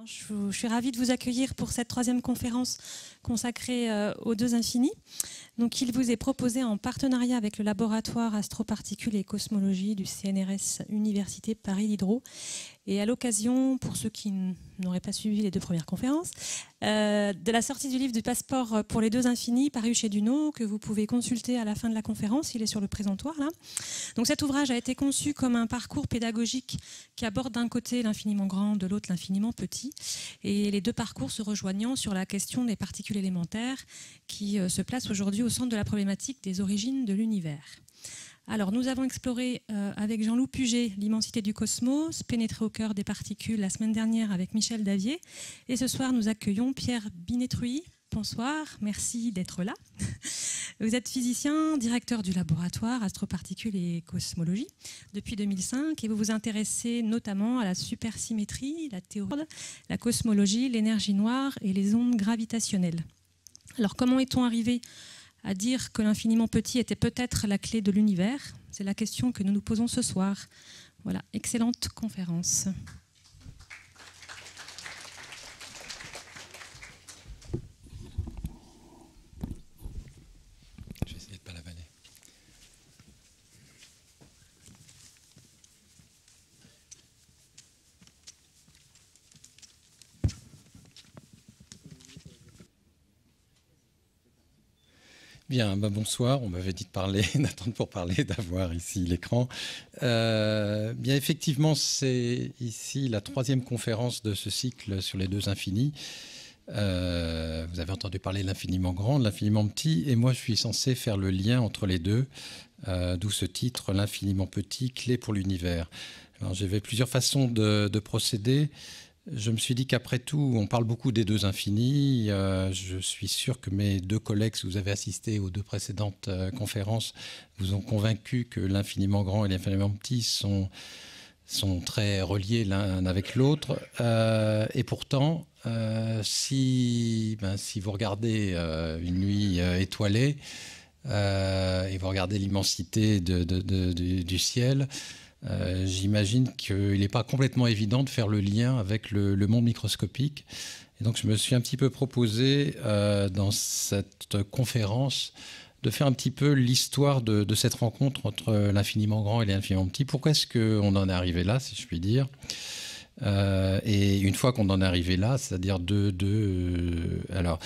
Je suis ravie de vous accueillir pour cette troisième conférence consacrée aux deux infinis. Donc, il vous est proposé en partenariat avec le laboratoire Astroparticules et Cosmologie du CNRS Université Paris Diderot. Et à l'occasion, pour ceux qui n'auraient pas suivi les deux premières conférences, de la sortie du livre du passeport pour les deux infinis paru chez Duno, que vous pouvez consulter à la fin de la conférence, il est sur le présentoir là. Donc cet ouvrage a été conçu comme un parcours pédagogique qui aborde d'un côté l'infiniment grand, de l'autre l'infiniment petit, et les deux parcours se rejoignant sur la question des particules élémentaires qui se place aujourd'hui au centre de la problématique des origines de l'univers. Alors, nous avons exploré avec Jean-Loup Puget l'immensité du cosmos, pénétré au cœur des particules la semaine dernière avec Michel Davier. Et ce soir, nous accueillons Pierre Binetruy. Bonsoir, merci d'être là. Vous êtes physicien, directeur du laboratoire Astroparticules et Cosmologie depuis 2005 et vous vous intéressez notamment à la supersymétrie, la théorie, la cosmologie, l'énergie noire et les ondes gravitationnelles. Alors, comment est-on arrivé à dire que l'infiniment petit était peut-être la clé de l'univers? C'est la question que nous nous posons ce soir. Voilà, excellente conférence. Je vais essayer de ne pas l'avaler. Bien, bonsoir. On m'avait dit de parler, d'attendre pour parler, d'avoir ici l'écran. Bien, effectivement, c'est ici la troisième conférence de ce cycle sur les deux infinis. Vous avez entendu parler de l'infiniment grand, de l'infiniment petit, et moi je suis censé faire le lien entre les deux, d'où ce titre, l'infiniment petit, clé pour l'univers. Alors j'avais plusieurs façons de procéder. Je me suis dit qu'après tout, on parle beaucoup des deux infinis. Je suis sûr que mes deux collègues, si vous avez assisté aux deux précédentes conférences, vous ont convaincu que l'infiniment grand et l'infiniment petit sont très reliés l'un avec l'autre. Et pourtant, si vous regardez une nuit étoilée et vous regardez l'immensité du ciel, j'imagine qu'il n'est pas complètement évident de faire le lien avec le monde microscopique. Et donc je me suis un petit peu proposé dans cette conférence de faire un petit peu l'histoire de cette rencontre entre l'infiniment grand et l'infiniment petit. Pourquoi est-ce qu'on en est arrivé là, si je puis dire? Et une fois qu'on en est arrivé là, c'est-à-dire alors,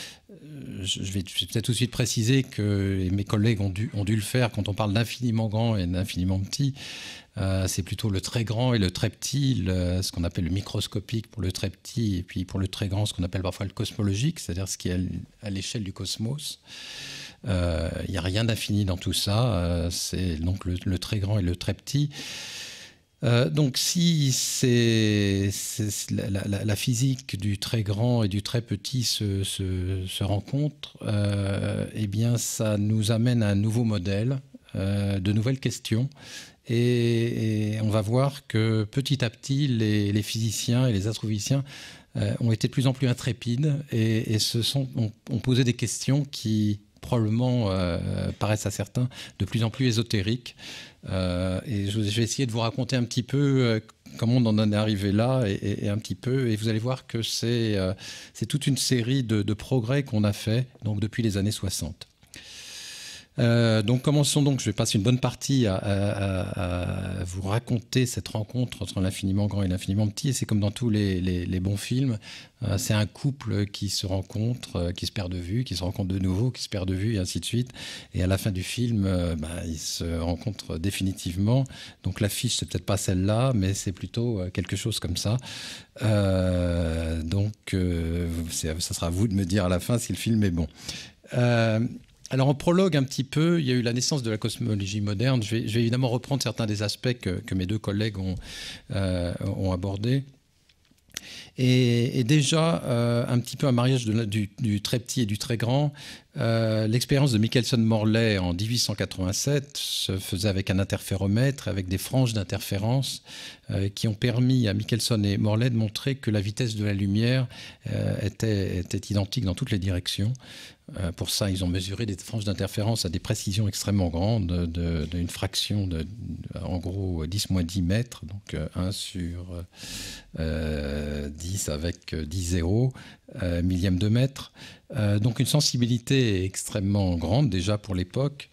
je vais peut-être tout de suite préciser que mes collègues ont dû le faire quand on parle d'infiniment grand et d'infiniment petit. C'est plutôt le très grand et le très petit, ce qu'on appelle le microscopique pour le très petit, et puis pour le très grand, ce qu'on appelle parfois le cosmologique, c'est-à-dire ce qui est à l'échelle du cosmos. Il n'y a rien d'infini dans tout ça, c'est donc le très grand et le très petit. Donc si la physique du très grand et du très petit se rencontre, eh bien ça nous amène à un nouveau modèle, de nouvelles questions. Et on va voir que petit à petit, les physiciens et les astrophysiciens ont été de plus en plus intrépides et ont posé des questions qui probablement paraissent à certains de plus en plus ésotériques. Et je vais essayer de vous raconter un petit peu comment on en est arrivé là et un petit peu. Et vous allez voir que c'est toute une série de progrès qu'on a fait donc, depuis les années 60. Donc commençons donc, je vais passer une bonne partie à vous raconter cette rencontre entre l'infiniment grand et l'infiniment petit, et c'est comme dans tous les bons films, c'est un couple qui se rencontre, qui se perd de vue, qui se rencontre de nouveau, qui se perd de vue, et ainsi de suite, et à la fin du film, ils se rencontrent définitivement. Donc l'affiche, c'est peut-être pas celle-là, mais c'est plutôt quelque chose comme ça. Donc ça sera à vous de me dire à la fin si le film est bon. Alors en prologue un petit peu, il y a eu la naissance de la cosmologie moderne. Je vais évidemment reprendre certains des aspects que mes deux collègues ont abordés. Et déjà, un petit peu un mariage du très petit et du très grand. L'expérience de Michelson-Morley en 1887 se faisait avec un interféromètre, avec des franges d'interférence qui ont permis à Michelson et Morley de montrer que la vitesse de la lumière était identique dans toutes les directions. Pour ça, ils ont mesuré des franges d'interférence à des précisions extrêmement grandes, d'une fraction en gros 10-10 mètres, donc 1 sur 10 avec 10 zéros, millième de mètre. Donc une sensibilité extrêmement grande déjà pour l'époque,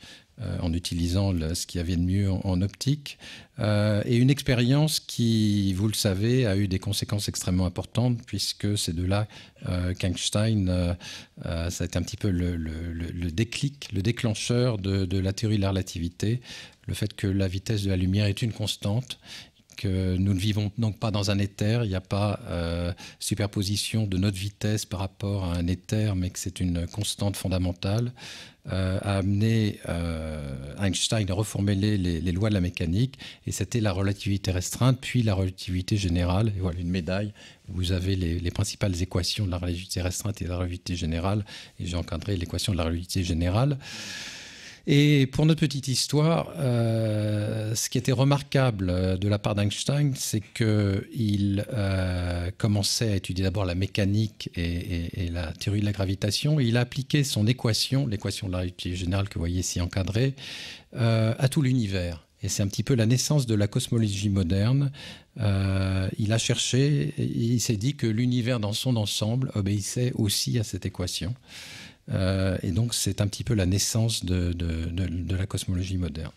en utilisant ce qu'il y avait de mieux en optique, et une expérience qui, vous le savez, a eu des conséquences extrêmement importantes, puisque c'est de là qu'Einstein, ça a été un petit peu le déclic, le déclencheur de la théorie de la relativité, le fait que la vitesse de la lumière est une constante, que nous ne vivons donc pas dans un éther, il n'y a pas superposition de notre vitesse par rapport à un éther, mais que c'est une constante fondamentale, a amené Einstein à reformuler les lois de la mécanique, et c'était la relativité restreinte, puis la relativité générale. Et voilà une médaille où vous avez les principales équations de la relativité restreinte et de la relativité générale, et j'ai encadré l'équation de la relativité générale. Et pour notre petite histoire, ce qui était remarquable de la part d'Einstein, c'est qu'il commençait à étudier d'abord la mécanique et la théorie de la gravitation. Et il a appliqué son équation, l'équation de la relativité générale que vous voyez ici encadrée, à tout l'univers. Et c'est un petit peu la naissance de la cosmologie moderne. Il a cherché, il s'est dit que l'univers dans son ensemble obéissait aussi à cette équation. Et donc c'est un petit peu la naissance de la cosmologie moderne.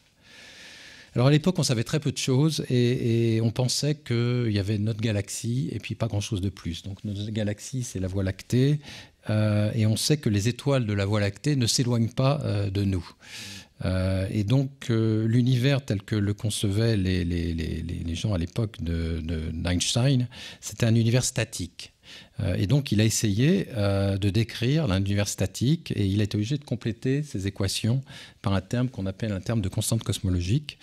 Alors à l'époque on savait très peu de choses et on pensait qu'il y avait notre galaxie et puis pas grand chose de plus. Donc notre galaxie c'est la Voie lactée et on sait que les étoiles de la Voie lactée ne s'éloignent pas de nous. Et donc l'univers tel que le concevaient les gens à l'époque d'Einstein, c'était un univers statique. Et donc il a essayé de décrire l'univers statique et il a été obligé de compléter ses équations par un terme qu'on appelle un terme de constante cosmologique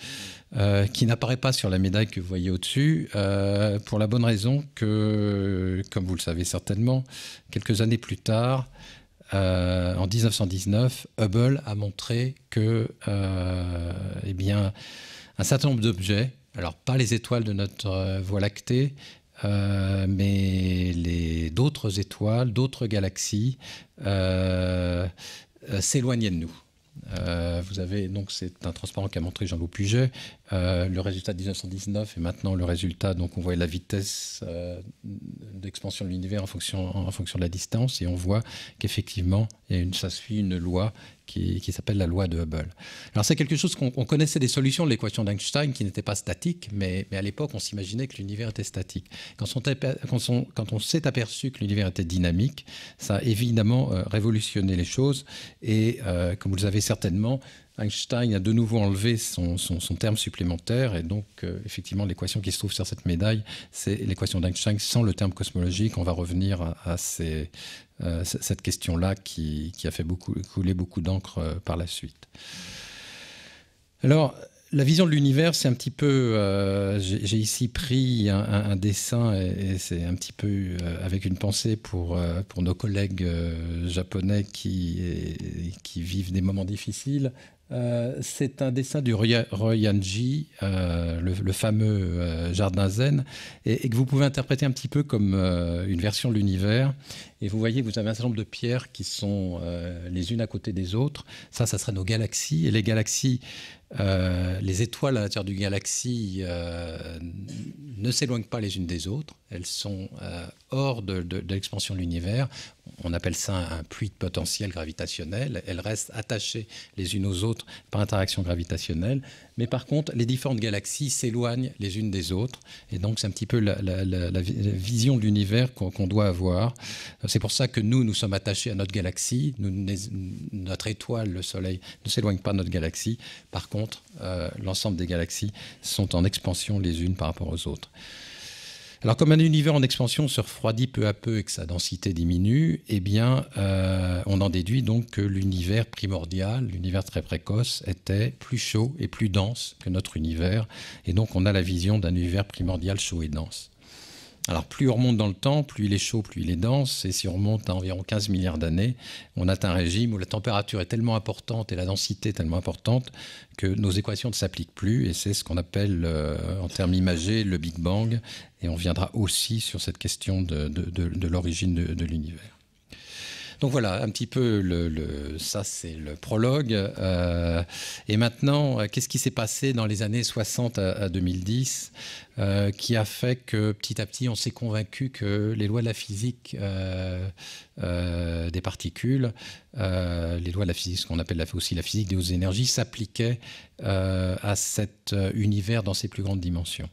qui n'apparaît pas sur la médaille que vous voyez au-dessus pour la bonne raison que, comme vous le savez certainement, quelques années plus tard, en 1919, Hubble a montré que eh bien, un certain nombre d'objets, alors pas les étoiles de notre Voie lactée, mais d'autres étoiles, d'autres galaxies s'éloignaient de nous. Vous avez donc c'est un transparent qu'a montré Jean-Loup Puget, le résultat de 1919 et maintenant le résultat, donc on voit la vitesse d'expansion de l'univers en fonction de la distance et on voit qu'effectivement ça suit une loi qui s'appelle la loi de Hubble. Alors c'est quelque chose qu'on connaissait des solutions de l'équation d'Einstein qui n'étaient pas statiques, mais à l'époque on s'imaginait que l'univers était statique. Quand on s'est aperçu que l'univers était dynamique, ça a évidemment révolutionné les choses et comme vous le savez certainement, Einstein a de nouveau enlevé son terme supplémentaire et donc effectivement l'équation qui se trouve sur cette médaille, c'est l'équation d'Einstein sans le terme cosmologique. On va revenir à cette question-là qui a fait couler beaucoup d'encre par la suite. Alors, la vision de l'univers, c'est un petit peu... j'ai ici pris un dessin et c'est un petit peu avec une pensée pour nos collègues japonais qui vivent des moments difficiles. C'est un dessin du Ryoanji, le fameux jardin zen, et que vous pouvez interpréter un petit peu comme une version de l'univers. Et vous voyez, vous avez un certain nombre de pierres qui sont les unes à côté des autres. Ça serait nos galaxies. Et les galaxies, les étoiles à l'intérieur du galaxie ne s'éloignent pas les unes des autres. Elles sont hors de l'expansion de l'univers. On appelle ça un puits de potentiel gravitationnel. Elles restent attachées les unes aux autres par interaction gravitationnelle. Mais par contre, les différentes galaxies s'éloignent les unes des autres. Et donc, c'est un petit peu la vision de l'univers qu'on doit avoir. C'est pour ça que nous sommes attachés à notre galaxie. Notre étoile, le Soleil, ne s'éloigne pas de notre galaxie. Par contre, l'ensemble des galaxies sont en expansion les unes par rapport aux autres. Alors, comme un univers en expansion se refroidit peu à peu et que sa densité diminue, eh bien, on en déduit donc que l'univers primordial, l'univers très précoce, était plus chaud et plus dense que notre univers. Et donc, on a la vision d'un univers primordial chaud et dense. Alors plus on remonte dans le temps, plus il est chaud, plus il est dense, et si on remonte à environ 15 milliards d'années, on atteint un régime où la température est tellement importante et la densité est tellement importante que nos équations ne s'appliquent plus, et c'est ce qu'on appelle en termes imagés le Big Bang, et on viendra aussi sur cette question de l'origine de l'univers. Donc voilà, un petit peu, ça c'est le prologue. Et maintenant, qu'est-ce qui s'est passé dans les années 60 à 2010 qui a fait que petit à petit on s'est convaincu que les lois de la physique des particules, les lois de la physique, ce qu'on appelle aussi la physique des hautes énergies, s'appliquaient à cet univers dans ses plus grandes dimensions.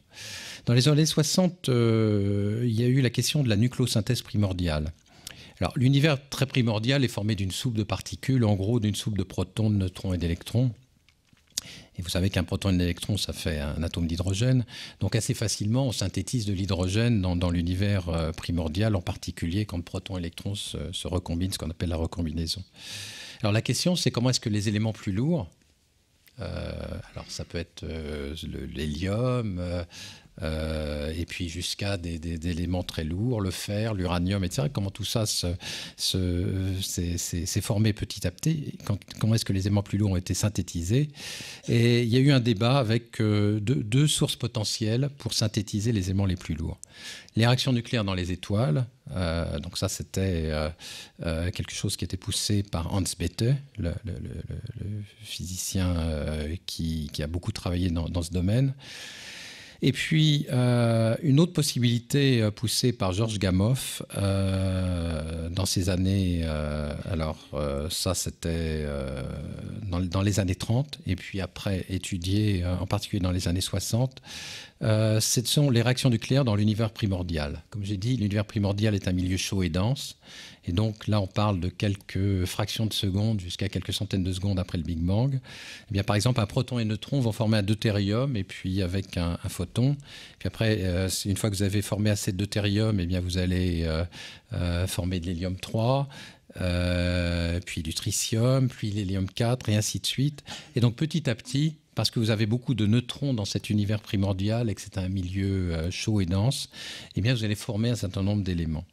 Dans les années 60, il y a eu la question de la nucléosynthèse primordiale. Alors, l'univers très primordial est formé d'une soupe de particules, en gros d'une soupe de protons, de neutrons et d'électrons. Et vous savez qu'un proton et un électron, ça fait un atome d'hydrogène. Donc assez facilement, on synthétise de l'hydrogène dans l'univers primordial, en particulier quand le proton et l'électron se recombinent, ce qu'on appelle la recombinaison. Alors la question, c'est comment est-ce que les éléments plus lourds, alors ça peut être l'hélium, et puis jusqu'à des éléments très lourds, le fer, l'uranium, etc. Comment tout ça s'est formé petit à petit, comment est-ce que les éléments plus lourds ont été synthétisés. Et il y a eu un débat avec deux sources potentielles pour synthétiser les éléments les plus lourds. Les réactions nucléaires dans les étoiles, donc ça c'était quelque chose qui était poussé par Hans Bethe, le physicien qui a beaucoup travaillé dans ce domaine. Et puis, une autre possibilité poussée par Georges Gamow dans ces années, ça c'était dans les années 30, et puis après étudié en particulier dans les années 60, ce sont les réactions nucléaires dans l'univers primordial. Comme j'ai dit, l'univers primordial est un milieu chaud et dense. Et donc là, on parle de quelques fractions de secondes jusqu'à quelques centaines de secondes après le Big Bang. Eh bien, par exemple, un proton et un neutron vont former un deutérium et puis avec un photon. Puis après, une fois que vous avez formé assez de deutérium, eh bien, vous allez former de l'hélium 3, puis du tritium, puis l'hélium 4 et ainsi de suite. Et donc petit à petit, parce que vous avez beaucoup de neutrons dans cet univers primordial et que c'est un milieu chaud et dense, eh bien, vous allez former un certain nombre d'éléments.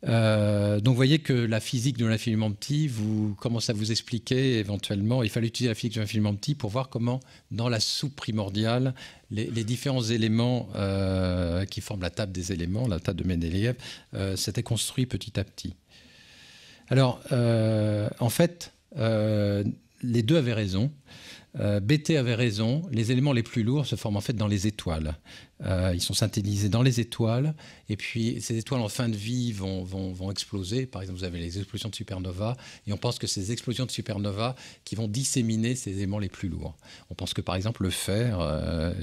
Donc vous voyez que la physique de l'infiniment petit commence à vous expliquer éventuellement, il fallait utiliser la physique de l'infiniment petit pour voir comment dans la soupe primordiale les différents éléments qui forment la table des éléments, la table de Mendeleïev, s'étaient construits petit à petit. Alors en fait les deux avaient raison. Bethe avait raison, les éléments les plus lourds se forment en fait dans les étoiles. Ils sont synthétisés dans les étoiles, et puis ces étoiles en fin de vie vont exploser. Par exemple, vous avez les explosions de supernova, et on pense que ces explosions de supernova qui vont disséminer ces éléments les plus lourds. On pense que par exemple le fer, un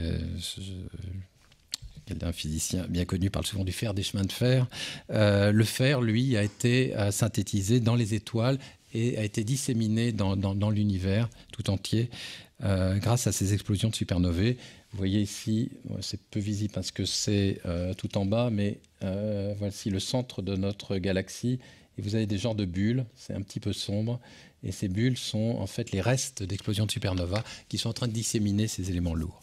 physicien bien connu parle souvent du fer, des chemins de fer, le fer, lui, a été synthétisé dans les étoiles et a été disséminé dans l'univers tout entier grâce à ces explosions de supernovae. Vous voyez ici, c'est peu visible parce que c'est tout en bas, mais voici le centre de notre galaxie. Et vous avez des genres de bulles, c'est un petit peu sombre. Et ces bulles sont en fait les restes d'explosions de supernova qui sont en train de disséminer ces éléments lourds.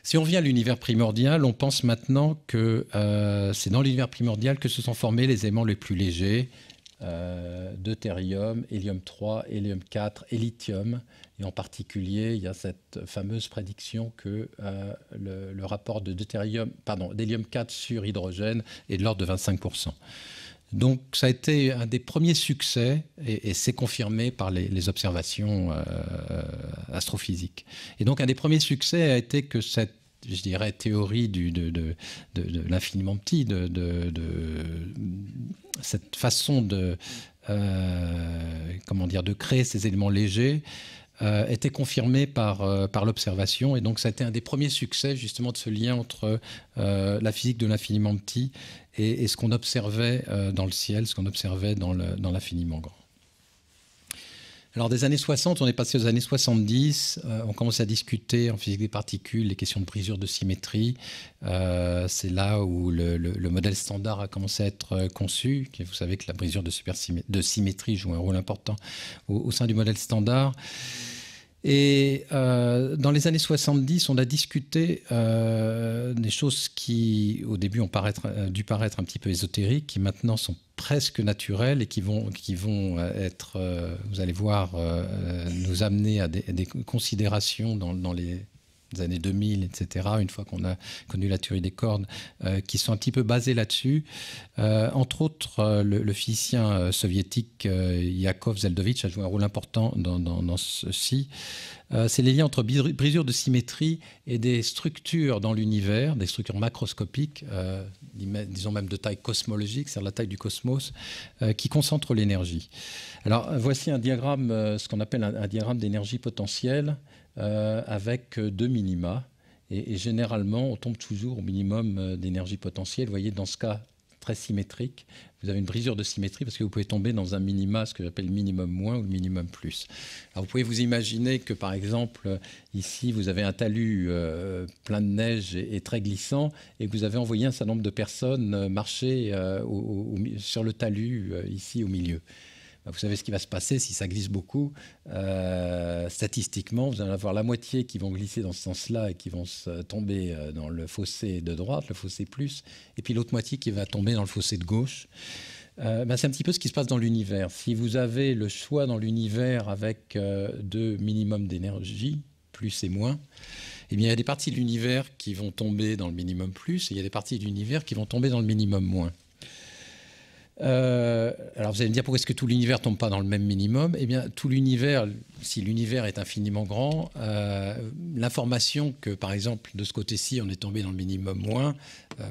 Si on revient à l'univers primordial, on pense maintenant que c'est dans l'univers primordial que se sont formés les éléments les plus légers, deutérium, hélium 3, hélium 4 et lithium. Et en particulier, il y a cette fameuse prédiction que le rapport d'hélium 4 sur hydrogène est de l'ordre de 25%. Donc ça a été un des premiers succès et c'est confirmé par les observations astrophysiques. Et donc un des premiers succès a été que cette, je dirais, théorie de l'infiniment petit, cette façon de créer ces éléments légers était confirmée par l'observation. Et donc ça a été un des premiers succès justement de ce lien entre la physique de l'infiniment petit et ce qu'on observait dans le ciel, ce qu'on observait dans l'infiniment grand. Alors des années 60, on est passé aux années 70, on commence à discuter en physique des particules les questions de brisure de symétrie. C'est là où le modèle standard a commencé à être conçu. Vous savez que la brisure de symétrie joue un rôle important au sein du modèle standard. Et dans les années 70, on a discuté des choses qui, au début, ont dû paraître un petit peu ésotériques, qui maintenant sont presque naturelles et qui vont être, vous allez voir, nous amener à des considérations dans les années 2000, etc., une fois qu'on a connu la théorie des cordes, qui sont un petit peu basées là-dessus. Entre autres, le physicien soviétique Yakov Zeldovich a joué un rôle important dans ceci. C'est les liens entre brisures de symétrie et des structures dans l'univers, des structures macroscopiques, disons même de taille cosmologique, c'est-à-dire la taille du cosmos, qui concentrent l'énergie. Alors, voici un diagramme, ce qu'on appelle un diagramme d'énergie potentielle, avec deux minima. Et généralement, on tombe toujours au minimum d'énergie potentielle. Vous voyez, dans ce cas très symétrique, vous avez une brisure de symétrie parce que vous pouvez tomber dans un minima, ce que j'appelle minimum moins ou le minimum plus. Alors vous pouvez vous imaginer que, par exemple, ici, vous avez un talus plein de neige et très glissant, et que vous avez envoyé un certain nombre de personnes marcher sur le talus, ici, au milieu. Vous savez ce qui va se passer si ça glisse beaucoup. Statistiquement, vous allez avoir la moitié qui vont glisser dans ce sens-là et qui vont tomber dans le fossé de droite, le fossé plus, et puis l'autre moitié qui va tomber dans le fossé de gauche. C'est un petit peu ce qui se passe dans l'univers. Si vous avez le choix dans l'univers avec deux minimums d'énergie, plus et moins, eh bien, il y a des parties de l'univers qui vont tomber dans le minimum plus et il y a des parties de l'univers qui vont tomber dans le minimum moins. Alors vous allez me dire pourquoi est-ce que tout l'univers ne tombe pas dans le même minimum? Eh bien, tout l'univers, si l'univers est infiniment grand, l'information que, par exemple, de ce côté-ci, on est tombé dans le minimum moins,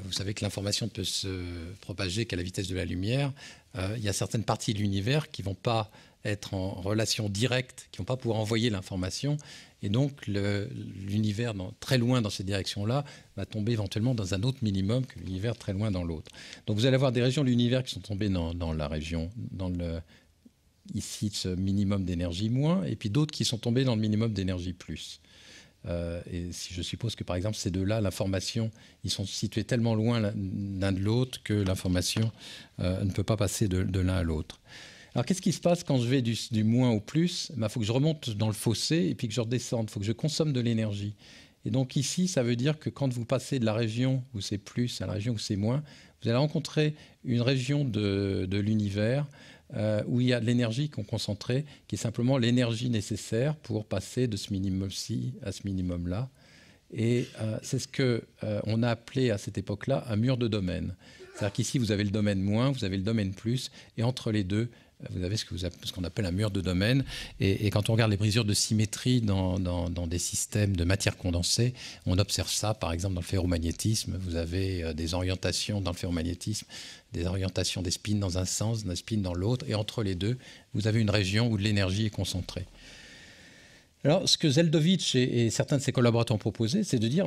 vous savez que l'information ne peut se propager qu'à la vitesse de la lumière. Il y a certaines parties de l'univers qui ne vont pas être en relation directe, qui ne vont pas pouvoir envoyer l'information. Et donc, l'univers très loin dans cette direction-là va tomber éventuellement dans un autre minimum que l'univers très loin dans l'autre. Donc, vous allez avoir des régions de l'univers qui sont tombées dans la région, ici, ce minimum d'énergie moins, et puis d'autres qui sont tombées dans le minimum d'énergie plus. Et si je suppose que, par exemple, ces deux-là, l'information, ils sont situés tellement loin l'un de l'autre que l'information ne peut pas passer de l'un à l'autre. Alors, qu'est-ce qui se passe quand je vais du moins au plus? Il faut que je remonte dans le fossé et puis que je redescende. Il faut que je consomme de l'énergie. Et donc ici, ça veut dire que quand vous passez de la région où c'est plus à la région où c'est moins, vous allez rencontrer une région de l'univers où il y a de l'énergie qu'on concentrait, qui est simplement l'énergie nécessaire pour passer de ce minimum-ci à ce minimum-là. Et c'est ce qu'on a appelé à cette époque-là un mur de domaine. C'est-à-dire qu'ici, vous avez le domaine moins, vous avez le domaine plus, et entre les deux, vous avez ce qu'on appelle un mur de domaine. Et quand on regarde les brisures de symétrie dans des systèmes de matière condensée, on observe ça, par exemple, dans le ferromagnétisme. Vous avez des orientations dans le ferromagnétisme, des orientations des spins dans un sens, des spins dans l'autre. Et entre les deux, vous avez une région où l'énergie est concentrée. Alors, ce que Zeldovich et certains de ses collaborateurs ont proposé, c'est de dire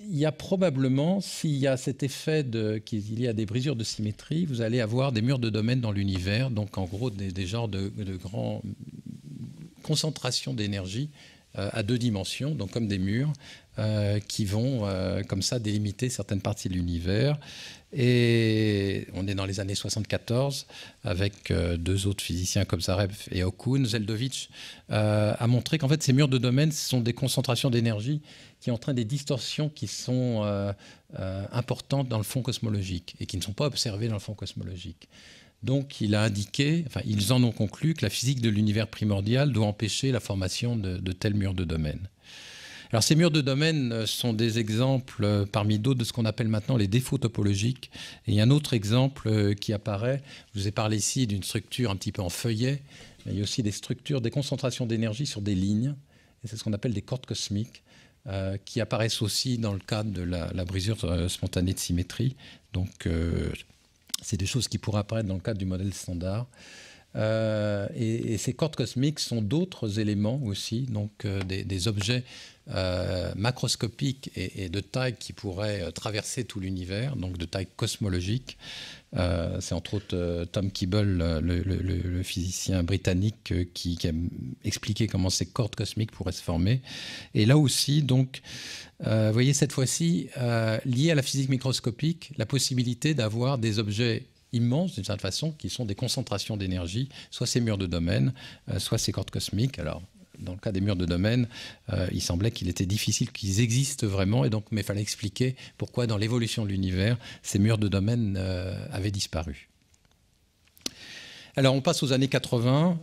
il y a probablement, s'il y a cet effet qu'il y a des brisures de symétrie, vous allez avoir des murs de domaine dans l'univers, donc en gros des genres de grandes concentrations d'énergie à deux dimensions, donc comme des murs, qui vont comme ça délimiter certaines parties de l'univers. Et on est dans les années 74 avec deux autres physiciens comme Zarev et Okun. Zeldovich a montré qu'en fait ces murs de domaine ce sont des concentrations d'énergie qui entraînent des distorsions qui sont importantes dans le fond cosmologique et qui ne sont pas observées dans le fond cosmologique. Donc il a indiqué, ils en ont conclu que la physique de l'univers primordial doit empêcher la formation de tels murs de domaine. Alors ces murs de domaine sont des exemples parmi d'autres de ce qu'on appelle maintenant les défauts topologiques. Et il y a un autre exemple qui apparaît. Je vous ai parlé ici d'une structure un petit peu en feuillet. Mais il y a aussi des structures, des concentrations d'énergie sur des lignes. Et c'est ce qu'on appelle des cordes cosmiques qui apparaissent aussi dans le cadre de la brisure spontanée de symétrie. Donc c'est des choses qui pourraient apparaître dans le cadre du modèle standard. Et ces cordes cosmiques sont d'autres éléments aussi, donc des objets macroscopiques et de taille qui pourraient traverser tout l'univers, donc de taille cosmologique. C'est entre autres Tom Kibble, le physicien britannique, qui a expliqué comment ces cordes cosmiques pourraient se former. Et là aussi, donc, vous voyez cette fois-ci, lié à la physique microscopique, la possibilité d'avoir des objets immenses, d'une certaine façon, qui sont des concentrations d'énergie, soit ces murs de domaine, soit ces cordes cosmiques. Alors, dans le cas des murs de domaine, il semblait qu'il était difficile qu'ils existent vraiment, mais il fallait expliquer pourquoi dans l'évolution de l'univers, ces murs de domaine avaient disparu. Alors on passe aux années 80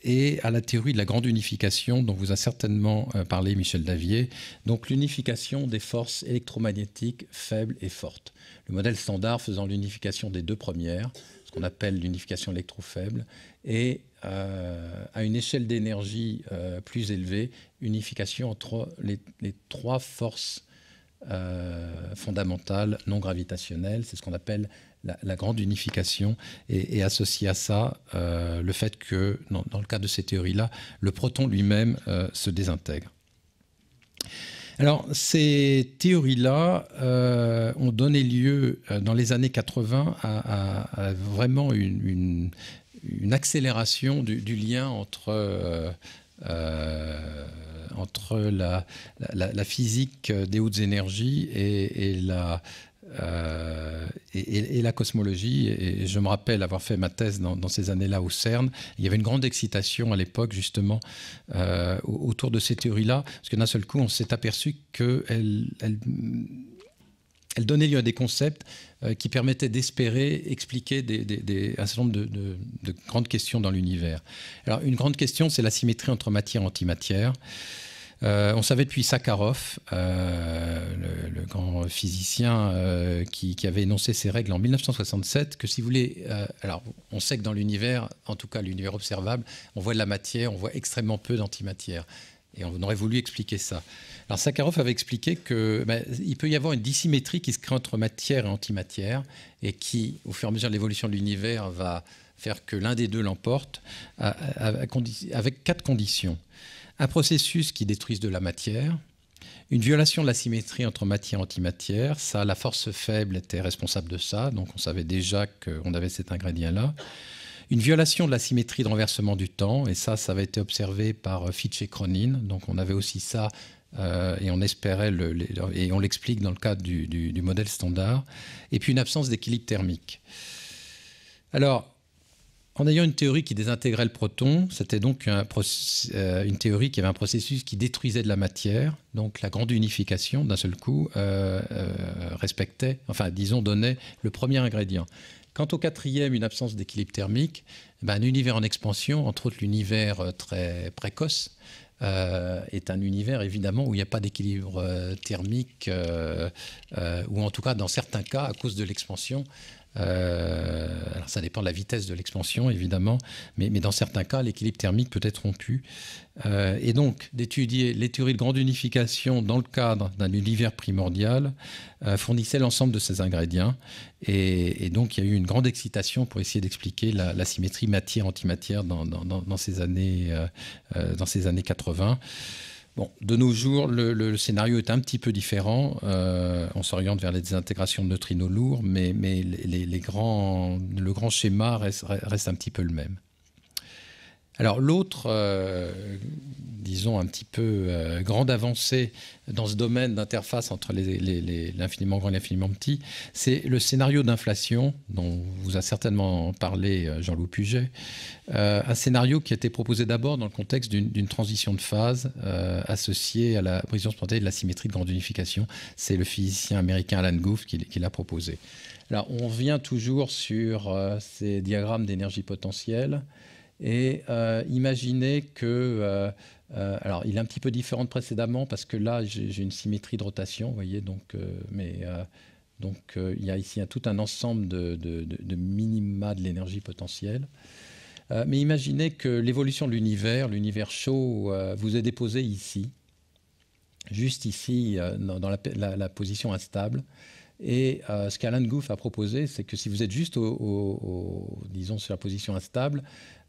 et à la théorie de la grande unification dont vous a certainement parlé Michel Davier, donc l'unification des forces électromagnétiques faibles et fortes. Le modèle standard faisant l'unification des deux premières, ce qu'on appelle l'unification électrofaible, et à une échelle d'énergie plus élevée, unification entre les trois forces fondamentales non gravitationnelles. C'est ce qu'on appelle la grande unification, et associé à ça le fait que, dans le cas de ces théories-là, le proton lui-même se désintègre. Alors, ces théories-là ont donné lieu, dans les années 80, à vraiment une accélération du lien entre la physique des hautes énergies et la cosmologie. Et je me rappelle avoir fait ma thèse dans ces années-là au CERN. Il y avait une grande excitation à l'époque, justement, autour de ces théories-là, parce que d'un seul coup, on s'est aperçu qu'elles donnaient lieu à des concepts qui permettaient d'espérer expliquer un certain nombre de grandes questions dans l'univers. Alors, une grande question, c'est la symétrie entre matière et antimatière. On savait depuis Sakharov, le grand physicien qui avait énoncé ces règles en 1967, que si vous voulez... alors, on sait que dans l'univers, en tout cas l'univers observable, on voit de la matière, on voit extrêmement peu d'antimatière. Et on aurait voulu expliquer ça. Alors Sakharov avait expliqué qu'il peut y avoir une dissymétrie qui se crée entre matière et antimatière, et qui, au fur et à mesure de l'évolution de l'univers, va faire que l'un des deux l'emporte, avec 4 conditions. Un processus qui détruise de la matière, une violation de la symétrie entre matière et antimatière, ça, la force faible était responsable de ça, donc on savait déjà qu'on avait cet ingrédient-là. Une violation de la symétrie de renversement du temps, et ça avait été observé par Fitch et Cronin, donc on avait aussi ça, et on espérait, et on l'explique dans le cadre du modèle standard, et puis une absence d'équilibre thermique. Alors, en ayant une théorie qui désintégrait le proton, c'était donc une théorie qui avait un processus qui détruisait de la matière, donc la grande unification, d'un seul coup, respectait, enfin, disons, donnait le premier ingrédient. Quant au quatrième, une absence d'équilibre thermique, un univers en expansion, entre autres l'univers très précoce, est un univers évidemment où il n'y a pas d'équilibre thermique, ou en tout cas dans certains cas, à cause de l'expansion. Alors ça dépend de la vitesse de l'expansion évidemment, mais dans certains cas l'équilibre thermique peut être rompu. Et donc d'étudier les théories de grande unification dans le cadre d'un univers primordial fournissait l'ensemble de ces ingrédients, et donc il y a eu une grande excitation pour essayer d'expliquer la symétrie matière-antimatière dans ces années 80. Bon, de nos jours, le scénario est un petit peu différent. On s'oriente vers les désintégrations de neutrinos lourds, mais le grand schéma reste un petit peu le même. Alors l'autre, disons un petit peu grande avancée dans ce domaine d'interface entre l'infiniment grand et l'infiniment petit, c'est le scénario d'inflation dont vous a certainement parlé Jean-Loup Puget. Un scénario qui a été proposé d'abord dans le contexte d'une transition de phase associée à la brisure spontanée de la symétrie de grande unification. C'est le physicien américain Alan Guth qui l'a proposé. Alors on revient toujours sur ces diagrammes d'énergie potentielle. Et imaginez que, alors il est un petit peu différent de précédemment parce que là j'ai une symétrie de rotation, vous voyez, donc il y a ici tout un ensemble de minima de l'énergie potentielle. Mais imaginez que l'évolution de l'univers chaud, vous est déposé ici, juste ici, dans la position instable. Et ce qu'Alan Guth a proposé, c'est que si vous êtes juste, disons, sur la position instable,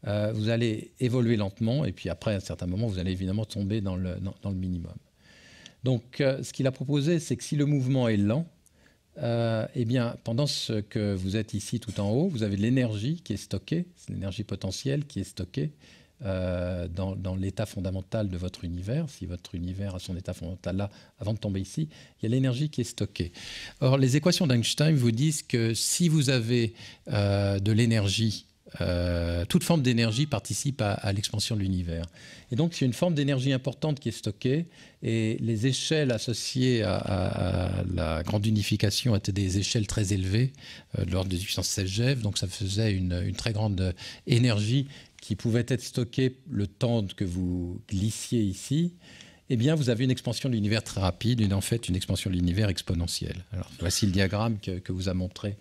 vous allez évoluer lentement, et puis après, à un certain moment, vous allez évidemment tomber dans le minimum. Donc, ce qu'il a proposé, c'est que si le mouvement est lent, eh bien, pendant ce que vous êtes ici tout en haut, vous avez de l'énergie qui est stockée, c'est l'énergie potentielle qui est stockée dans l'état fondamental de votre univers. Si votre univers a son état fondamental là, avant de tomber ici, il y a l'énergie qui est stockée. Or, les équations d'Einstein vous disent que si vous avez de l'énergie toute forme d'énergie participe à l'expansion de l'univers. Et donc, c'est une forme d'énergie importante qui est stockée, et les échelles associées à la grande unification étaient des échelles très élevées, de l'ordre de 816 GeV, donc ça faisait une très grande énergie qui pouvait être stockée le temps que vous glissiez ici. Eh bien, vous avez une expansion de l'univers très rapide, en fait une expansion de l'univers exponentielle. Alors, voici le diagramme que vous a montré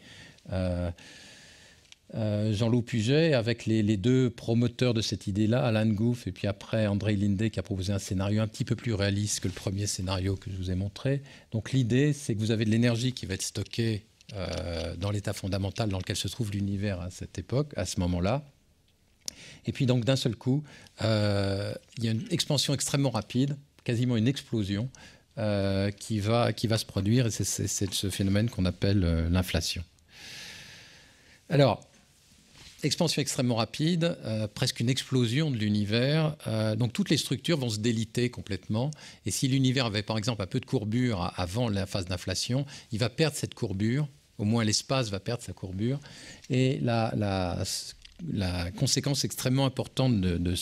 Jean-Loup Puget, avec les deux promoteurs de cette idée-là, Alan Guth et puis après Andrei Linde, qui a proposé un scénario un petit peu plus réaliste que le premier scénario que je vous ai montré. Donc l'idée, c'est que vous avez de l'énergie qui va être stockée dans l'état fondamental dans lequel se trouve l'univers à cette époque, à ce moment-là. Et puis donc d'un seul coup, il y a une expansion extrêmement rapide, quasiment une explosion, qui va se produire, et c'est ce phénomène qu'on appelle l'inflation. Alors, expansion extrêmement rapide, presque une explosion de l'univers. Donc toutes les structures vont se déliter complètement. Et si l'univers avait par exemple un peu de courbure avant la phase d'inflation, il va perdre cette courbure, au moins l'espace va perdre sa courbure. Et la conséquence extrêmement importante de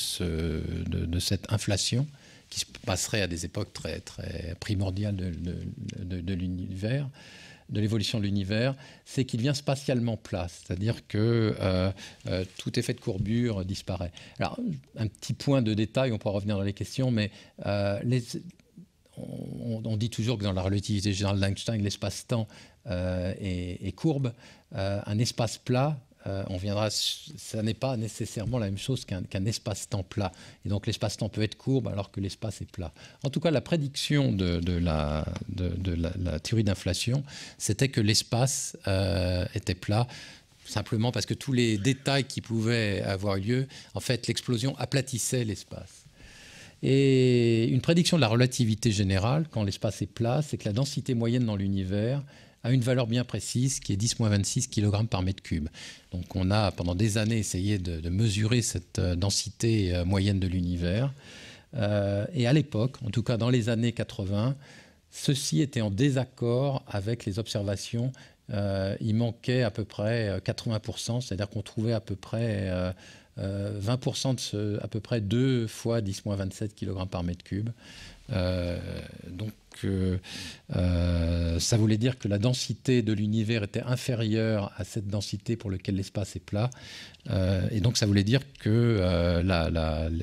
cette inflation, qui se passerait à des époques très, très primordiales de l'univers, de l'évolution de l'univers, c'est qu'il devient spatialement plat, c'est-à-dire que tout effet de courbure disparaît. Alors, un petit point de détail, on pourra revenir dans les questions, mais on dit toujours que dans la relativité générale d'Einstein, l'espace-temps est courbe. Un espace plat, ça n'est pas nécessairement la même chose qu'un espace-temps plat. Et donc l'espace-temps peut être courbe alors que l'espace est plat. En tout cas, la prédiction de la théorie d'inflation, c'était que l'espace était plat, simplement parce que tous les détails qui pouvaient avoir lieu, en fait, l'explosion aplatissait l'espace. Et une prédiction de la relativité générale, quand l'espace est plat, c'est que la densité moyenne dans l'univers a une valeur bien précise qui est 10-26 kg par mètre cube. Donc on a pendant des années essayé de mesurer cette densité moyenne de l'univers. Et à l'époque, en tout cas dans les années 80, ceci était en désaccord avec les observations. Il manquait à peu près 80%, c'est-à-dire qu'on trouvait à peu près 20% à peu près 2 fois 10-27 kg par mètre cube. Donc ça voulait dire que la densité de l'univers était inférieure à cette densité pour laquelle l'espace est plat. Et donc ça voulait dire que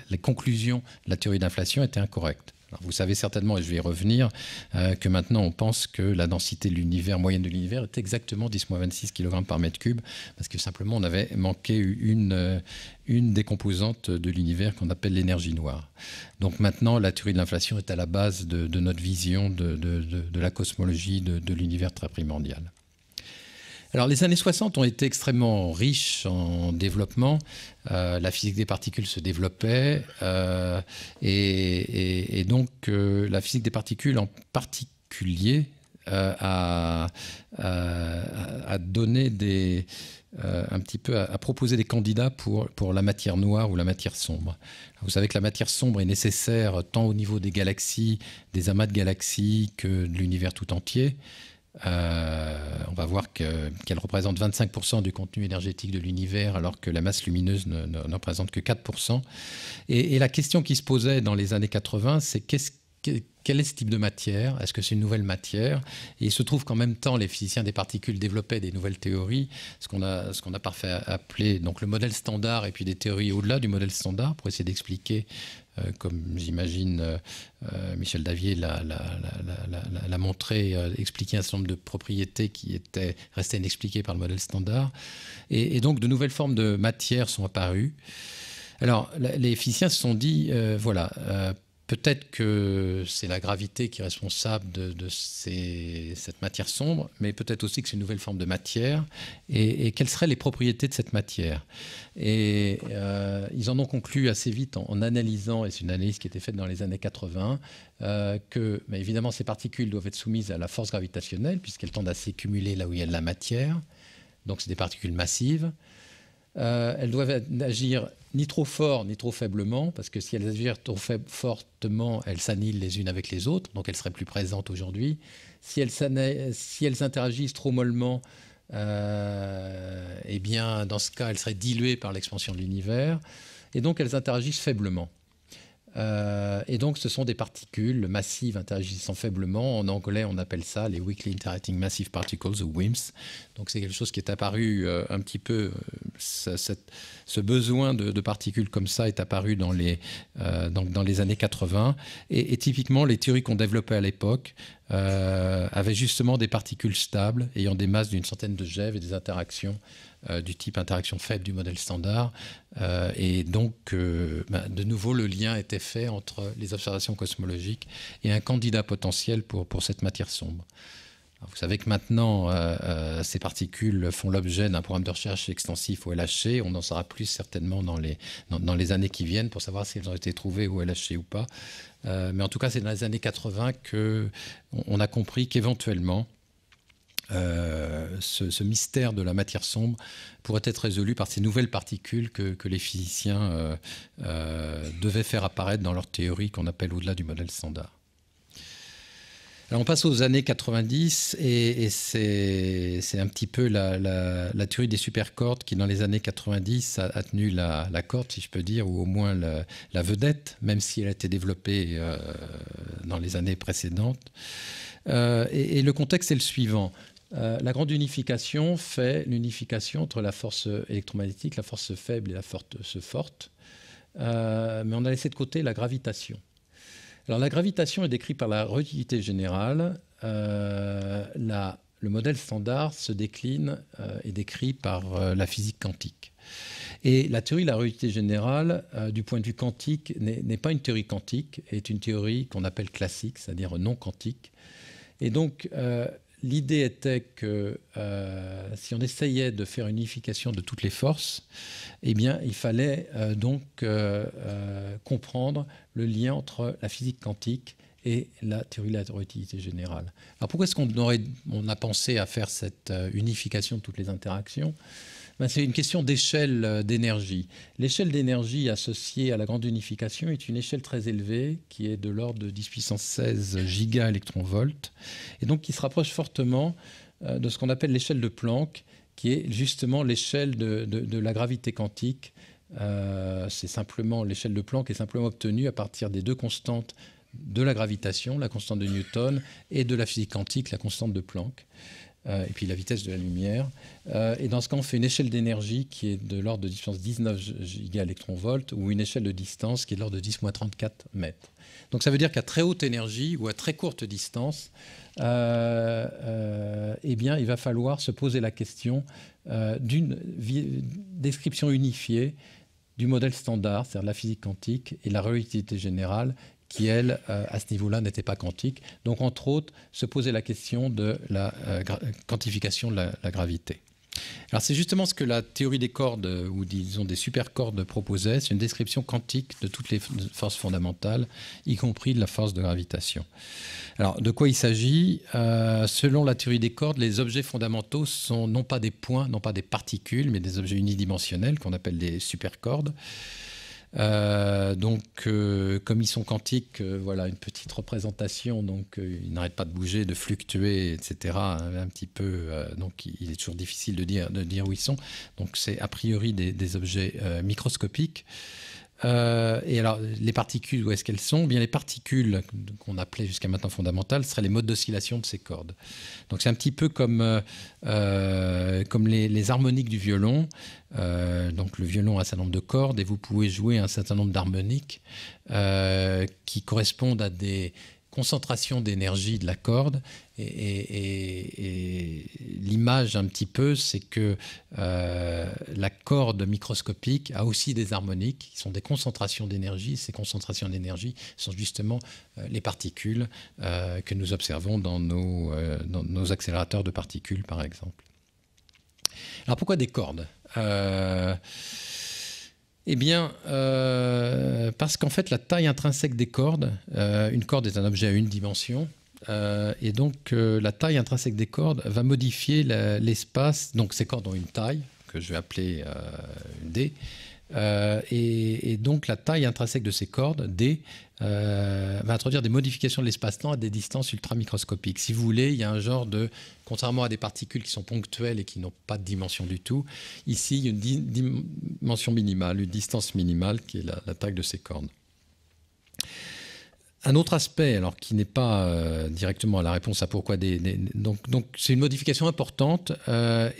les conclusions de la théorie d'inflation étaient incorrectes. Alors vous savez certainement, et je vais y revenir, que maintenant on pense que la densité de l'univers, moyenne de l'univers, est exactement 10-26 kg par mètre cube, parce que simplement on avait manqué une des composantes de l'univers qu'on appelle l'énergie noire. Donc maintenant, la théorie de l'inflation est à la base de notre vision de la cosmologie de l'univers très primordial. Alors, les années 60 ont été extrêmement riches en développement. La physique des particules se développait et donc la physique des particules en particulier a donné un petit peu à proposer des candidats pour la matière noire ou la matière sombre. Vous savez que la matière sombre est nécessaire tant au niveau des galaxies, des amas de galaxies, que de l'univers tout entier. On va voir qu'elle représente 25% du contenu énergétique de l'univers, alors que la masse lumineuse ne représente que 4%. Et la question qui se posait dans les années 80, c'est quel est ce type de matière? Est-ce que c'est une nouvelle matière? Et il se trouve qu'en même temps, les physiciens des particules développaient des nouvelles théories, ce qu'on a parfois appelé donc, le modèle standard, et puis des théories au-delà du modèle standard, pour essayer d'expliquer, comme j'imagine Michel Davier l'a montré, expliquer un certain nombre de propriétés qui étaient restées inexpliquées par le modèle standard. Et donc, de nouvelles formes de matière sont apparues. Alors, les physiciens se sont dit, peut-être que c'est la gravité qui est responsable de cette matière sombre, mais peut-être aussi que c'est une nouvelle forme de matière. Et quelles seraient les propriétés de cette matière? Et ils en ont conclu assez vite en analysant, et c'est une analyse qui était faite dans les années 80, que évidemment ces particules doivent être soumises à la force gravitationnelle, puisqu'elles tendent à s'accumuler là où il y a de la matière. Donc c'est des particules massives. Elles doivent agir ni trop fort ni trop faiblement, parce que si elles agissent trop fortement, elles s'annihilent les unes avec les autres, donc elles seraient plus présentes aujourd'hui. Si elles interagissent trop mollement, eh bien, dans ce cas, elles seraient diluées par l'expansion de l'univers, et donc elles interagissent faiblement. Et donc, ce sont des particules massives interagissant faiblement. En anglais, on appelle ça les Weakly Interacting Massive Particles, ou WIMPs. Donc, c'est quelque chose qui est apparu un petit peu... ce besoin de particules comme ça est apparu dans les années 80. Et typiquement, les théories qu'on développait à l'époque avaient justement des particules stables ayant des masses d'une centaine de GeV et des interactions du type interaction faible du modèle standard. Et donc, de nouveau, le lien était fait entre les observations cosmologiques et un candidat potentiel pour cette matière sombre. Alors, vous savez que maintenant, ces particules font l'objet d'un programme de recherche extensif au LHC. On en saura plus certainement dans les années qui viennent pour savoir si elles ont été trouvées au LHC ou pas. Mais en tout cas, c'est dans les années 80 qu'on a compris qu'éventuellement, ce mystère de la matière sombre pourrait être résolu par ces nouvelles particules que les physiciens devaient faire apparaître dans leur théorie qu'on appelle au-delà du modèle standard. Alors on passe aux années 90 et c'est un petit peu la théorie des supercordes qui, dans les années 90, a tenu la corde, si je peux dire, ou au moins la vedette, même si elle a été développée dans les années précédentes. Et le contexte est le suivant. La grande unification fait l'unification entre la force électromagnétique, la force faible et la force forte. Mais on a laissé de côté la gravitation. Alors la gravitation est décrite par la relativité générale. Le modèle standard se décline est décrit par la physique quantique. Et la théorie de la relativité générale, du point de vue quantique, n'est pas une théorie quantique, est une théorie qu'on appelle classique, c'est-à-dire non quantique. Et donc, l'idée était que si on essayait de faire une unification de toutes les forces, eh bien, il fallait donc comprendre le lien entre la physique quantique et la théorie de la relativité générale. Alors, pourquoi est-ce qu'on a pensé à faire cette unification de toutes les interactions ? C'est une question d'échelle d'énergie. L'échelle d'énergie associée à la grande unification est une échelle très élevée qui est de l'ordre de 10 puissance 16 giga-électronvolts et donc qui se rapproche fortement de ce qu'on appelle l'échelle de Planck, qui est justement l'échelle de la gravité quantique. C'est simplement l'échelle de Planck est simplement obtenue à partir des deux constantes de la gravitation, la constante de Newton, et de la physique quantique, la constante de Planck. Et puis la vitesse de la lumière. Et dans ce cas, on fait une échelle d'énergie qui est de l'ordre de puissance 19 giga-électronvolts ou une échelle de distance qui est de l'ordre de 10-34 mètres. Donc ça veut dire qu'à très haute énergie ou à très courte distance, eh bien, il va falloir se poser la question d'une description unifiée du modèle standard, c'est-à-dire la physique quantique et la relativité générale, qui, elle, à ce niveau-là, n'était pas quantique. Donc, entre autres, se poser la question de la quantification de la gravité. Alors, c'est justement ce que la théorie des cordes, ou disons des supercordes, proposait. C'est une description quantique de toutes les forces fondamentales, y compris de la force de gravitation. Alors, de quoi il s'agit ? Selon la théorie des cordes, les objets fondamentaux sont non pas des points, non pas des particules, mais des objets unidimensionnels qu'on appelle des supercordes. Donc, comme ils sont quantiques, voilà une petite représentation. Donc, ils n'arrêtent pas de bouger, de fluctuer, etc. Un petit peu. Donc, il est toujours difficile de dire où ils sont. Donc, c'est a priori des objets microscopiques. Et alors, les particules, où est-ce qu'elles sont ? Bien, les particules qu'on appelait jusqu'à maintenant fondamentales seraient les modes d'oscillation de ces cordes. Donc, c'est un petit peu comme les harmoniques du violon. Donc, le violon a un certain nombre de cordes et vous pouvez jouer un certain nombre d'harmoniques qui correspondent à des concentration d'énergie de la corde et l'image un petit peu c'est que la corde microscopique a aussi des harmoniques qui sont des concentrations d'énergie. Ces concentrations d'énergie sont justement les particules que nous observons dans nos accélérateurs de particules par exemple. Alors pourquoi des cordes ? Eh bien, parce qu'en fait, la taille intrinsèque des cordes, une corde est un objet à une dimension, et donc la taille intrinsèque des cordes va modifier l'espace. Donc ces cordes ont une taille, que je vais appeler D, Et donc la taille intrinsèque de ces cordes, D, va introduire des modifications de l'espace-temps à des distances ultramicroscopiques. Si vous voulez, il y a un genre de... Contrairement à des particules qui sont ponctuelles et qui n'ont pas de dimension du tout, ici, il y a une dimension minimale, une distance minimale qui est la taille de ces cordes. Un autre aspect, alors qui n'est pas directement à la réponse à pourquoi donc c'est une modification importante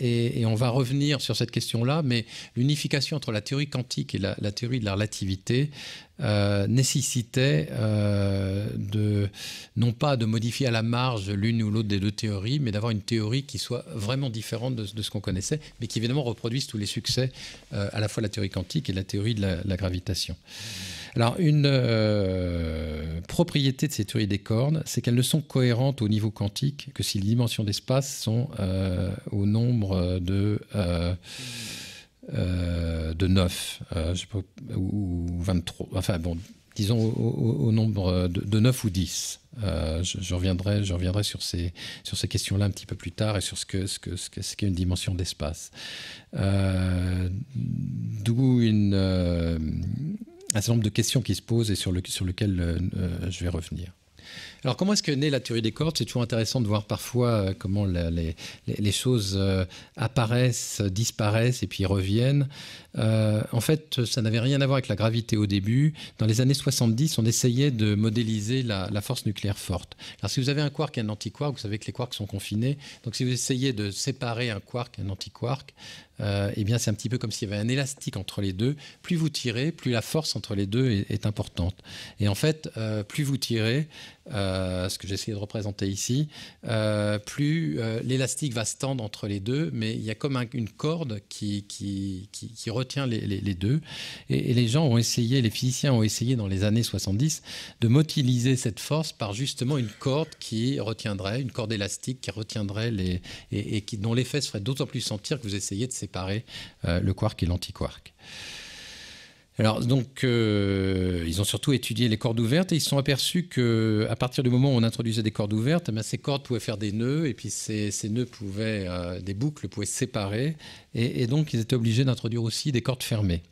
et on va revenir sur cette question-là, mais l'unification entre la théorie quantique et la théorie de la relativité nécessitait non pas de modifier à la marge l'une ou l'autre des deux théories, mais d'avoir une théorie qui soit vraiment différente de ce qu'on connaissait, mais qui évidemment reproduise tous les succès à la fois de la théorie quantique et de la théorie de la gravitation. Alors, une propriété de ces théories des cordes, c'est qu'elles ne sont cohérentes au niveau quantique que si les dimensions d'espace sont au nombre de 9, je sais pas, ou 23, enfin bon, disons au nombre de 9 ou 10. Je reviendrai sur ces questions-là un petit peu plus tard et sur ce qu'est une dimension d'espace. D'où un certain nombre de questions qui se posent et sur lesquelles je vais revenir. Alors, comment est-ce que naît la théorie des cordes? C'est toujours intéressant de voir parfois comment les choses apparaissent, disparaissent et puis reviennent. En fait, ça n'avait rien à voir avec la gravité au début. Dans les années 70, on essayait de modéliser la force nucléaire forte. Alors, si vous avez un quark et un antiquark, vous savez que les quarks sont confinés. Donc, si vous essayez de séparer un quark et un antiquark, eh bien, c'est un petit peu comme s'il y avait un élastique entre les deux. Plus vous tirez, plus la force entre les deux est importante. Et en fait, plus vous tirez, ce que j'ai essayé de représenter ici, plus l'élastique va se tendre entre les deux, mais il y a comme une corde qui retient les deux. Et les gens ont essayé, les physiciens ont essayé dans les années 70 de modéliser cette force par justement une corde qui retiendrait, une corde élastique qui retiendrait dont l'effet se ferait d'autant plus sentir que vous essayez de séparer le quark et l'antiquark. Alors, donc, ils ont surtout étudié les cordes ouvertes et ils se sont aperçus qu'à partir du moment où on introduisait des cordes ouvertes, eh bien, ces cordes pouvaient faire des nœuds et puis ces nœuds des boucles pouvaient se séparer et donc ils étaient obligés d'introduire aussi des cordes fermées.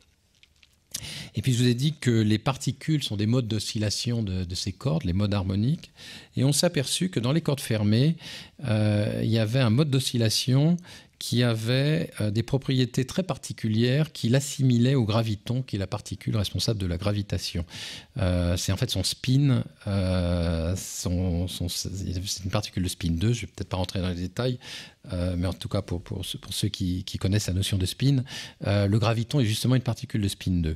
Et puis je vous ai dit que les particules sont des modes d'oscillation de ces cordes, les modes harmoniques, et on s'est aperçu que dans les cordes fermées, il y avait un mode d'oscillation qui avait des propriétés très particulières qui l'assimilaient au graviton, qui est la particule responsable de la gravitation. C'est en fait son spin, c'est une particule de spin 2, je ne vais peut-être pas rentrer dans les détails, mais en tout cas pour ceux qui connaissent la notion de spin, le graviton est justement une particule de spin 2.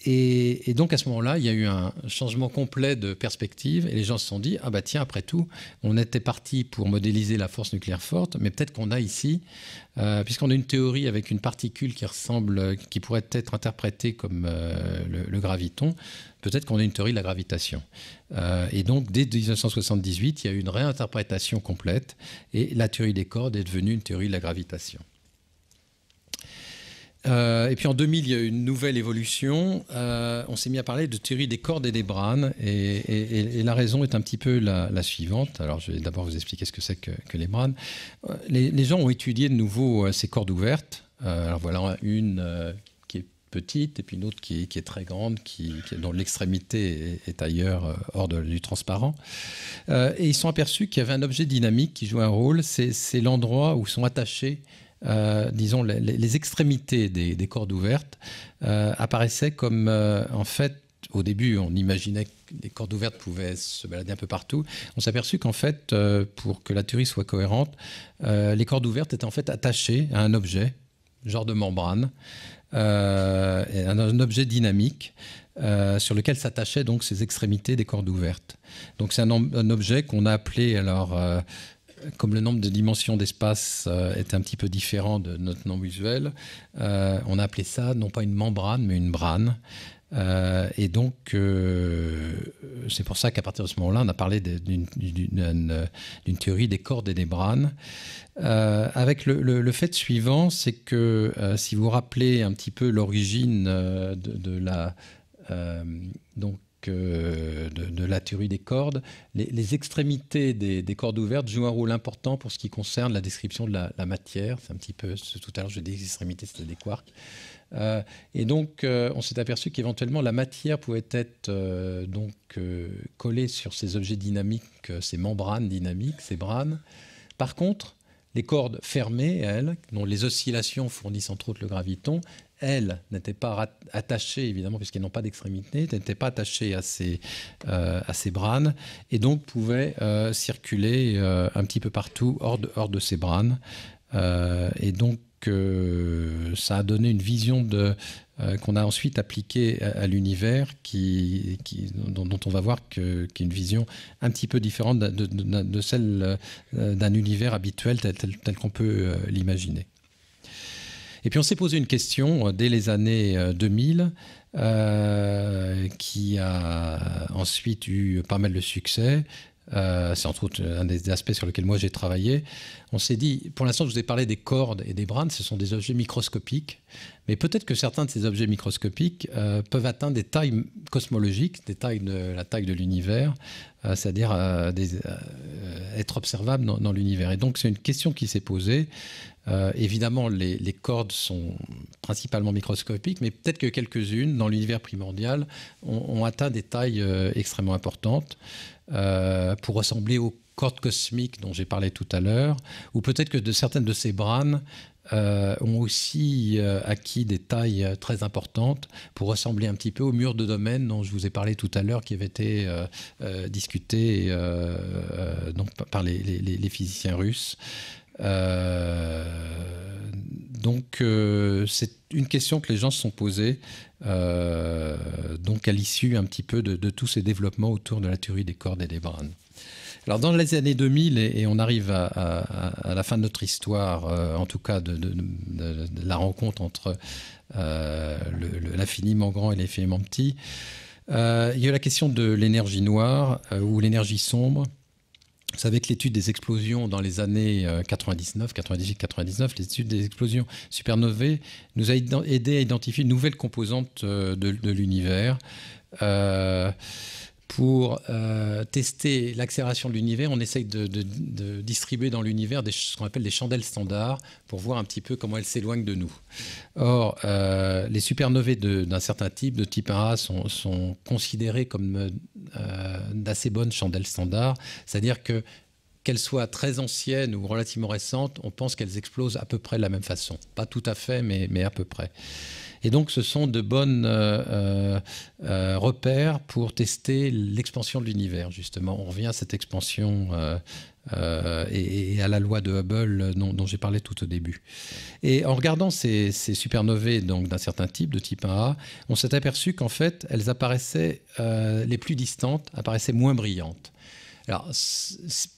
Et donc à ce moment-là, il y a eu un changement complet de perspective et les gens se sont dit, ah bah tiens, après tout, on était parti pour modéliser la force nucléaire forte, mais peut-être qu'on a ici, puisqu'on a une théorie avec une particule qui pourrait être interprétée comme le graviton, peut-être qu'on a une théorie de la gravitation. Et donc dès 1978, il y a eu une réinterprétation complète et la théorie des cordes est devenue une théorie de la gravitation. Et puis en 2000, il y a eu une nouvelle évolution. On s'est mis à parler de théorie des cordes et des brânes. Et la raison est un petit peu la suivante. Alors, je vais d'abord vous expliquer ce que c'est que les brânes. Les gens ont étudié de nouveau ces cordes ouvertes. Alors voilà une qui est petite et puis une autre qui est très grande, dont l'extrémité est ailleurs, hors du transparent. Et ils se sont aperçus qu'il y avait un objet dynamique qui joue un rôle. C'est l'endroit où sont attachés disons, les extrémités des cordes ouvertes apparaissaient comme, en fait, au début, on imaginait que les cordes ouvertes pouvaient se balader un peu partout. On s'est aperçu qu'en fait, pour que la théorie soit cohérente, les cordes ouvertes étaient en fait attachées à un objet, genre de membrane, un objet dynamique, sur lequel s'attachaient donc ces extrémités des cordes ouvertes. Donc c'est un objet qu'on a appelé alors... comme le nombre de dimensions d'espace est un petit peu différent de notre nom usuel, on a appelé ça non pas une membrane, mais une brane. Et donc, c'est pour ça qu'à partir de ce moment-là, on a parlé d'une théorie des cordes et des brânes. Avec le fait suivant, c'est que si vous vous rappelez un petit peu l'origine donc, de la théorie des cordes, les extrémités des cordes ouvertes jouent un rôle important pour ce qui concerne la description de la matière. C'est un petit peu, tout à l'heure je dis des extrémités, c'était des quarks. Et donc on s'est aperçu qu'éventuellement la matière pouvait être collée sur ces objets dynamiques, ces membranes dynamiques, ces branes. Par contre, les cordes fermées, elles, dont les oscillations fournissent entre autres le graviton, elles n'étaient pas attachées, évidemment, puisqu'elles n'ont pas d'extrémité, n'étaient pas attachées à ces branes, et donc pouvaient circuler un petit peu partout hors de ces branes. Et donc, ça a donné une vision qu'on a ensuite appliquée à l'univers, dont on va voir qu'il y a une vision un petit peu différente de celle d'un univers habituel tel qu'on peut l'imaginer. Et puis on s'est posé une question dès les années 2000 qui a ensuite eu pas mal de succès. C'est entre autres un des aspects sur lesquels moi j'ai travaillé. On s'est dit, pour l'instant je vous ai parlé des cordes et des branes, ce sont des objets microscopiques, mais peut-être que certains de ces objets microscopiques peuvent atteindre des tailles cosmologiques, la taille de l'univers, c'est-à-dire être observables dans l'univers. Et donc c'est une question qui s'est posée. Évidemment, les cordes sont principalement microscopiques, mais peut-être que quelques-unes, dans l'univers primordial, ont atteint des tailles extrêmement importantes pour ressembler aux cordes cosmiques dont j'ai parlé tout à l'heure, ou peut-être que certaines de ces branes ont aussi acquis des tailles très importantes pour ressembler un petit peu aux murs de domaine dont je vous ai parlé tout à l'heure, qui avaient été discutés donc par les physiciens russes. Donc c'est une question que les gens se sont posées donc à l'issue un petit peu de tous ces développements autour de la théorie des cordes et des branes. Alors dans les années 2000, et on arrive à la fin de notre histoire, en tout cas de la rencontre entre l'infiniment grand et l'infiniment petit, il y a eu la question de l'énergie noire ou l'énergie sombre. Vous savez que l'étude des explosions dans les années 98-99, l'étude des explosions supernovae nous a aidé à identifier une nouvelle composante de l'univers. Pour tester l'accélération de l'univers, on essaye de distribuer dans l'univers ce qu'on appelle des chandelles standards pour voir un petit peu comment elles s'éloignent de nous. Or, les supernovae d'un certain type, de type 1A, sont considérées comme d'assez bonnes chandelles standards, c'est-à-dire qu'elles soient très anciennes ou relativement récentes, on pense qu'elles explosent à peu près de la même façon. Pas tout à fait, mais à peu près. Et donc, ce sont de bons repères pour tester l'expansion de l'univers, justement. On revient à cette expansion et à la loi de Hubble dont j'ai parlé tout au début. Et en regardant ces supernovae d'un certain type, de type 1A, on s'est aperçu qu'en fait, elles apparaissaient, les plus distantes, apparaissaient moins brillantes. Alors,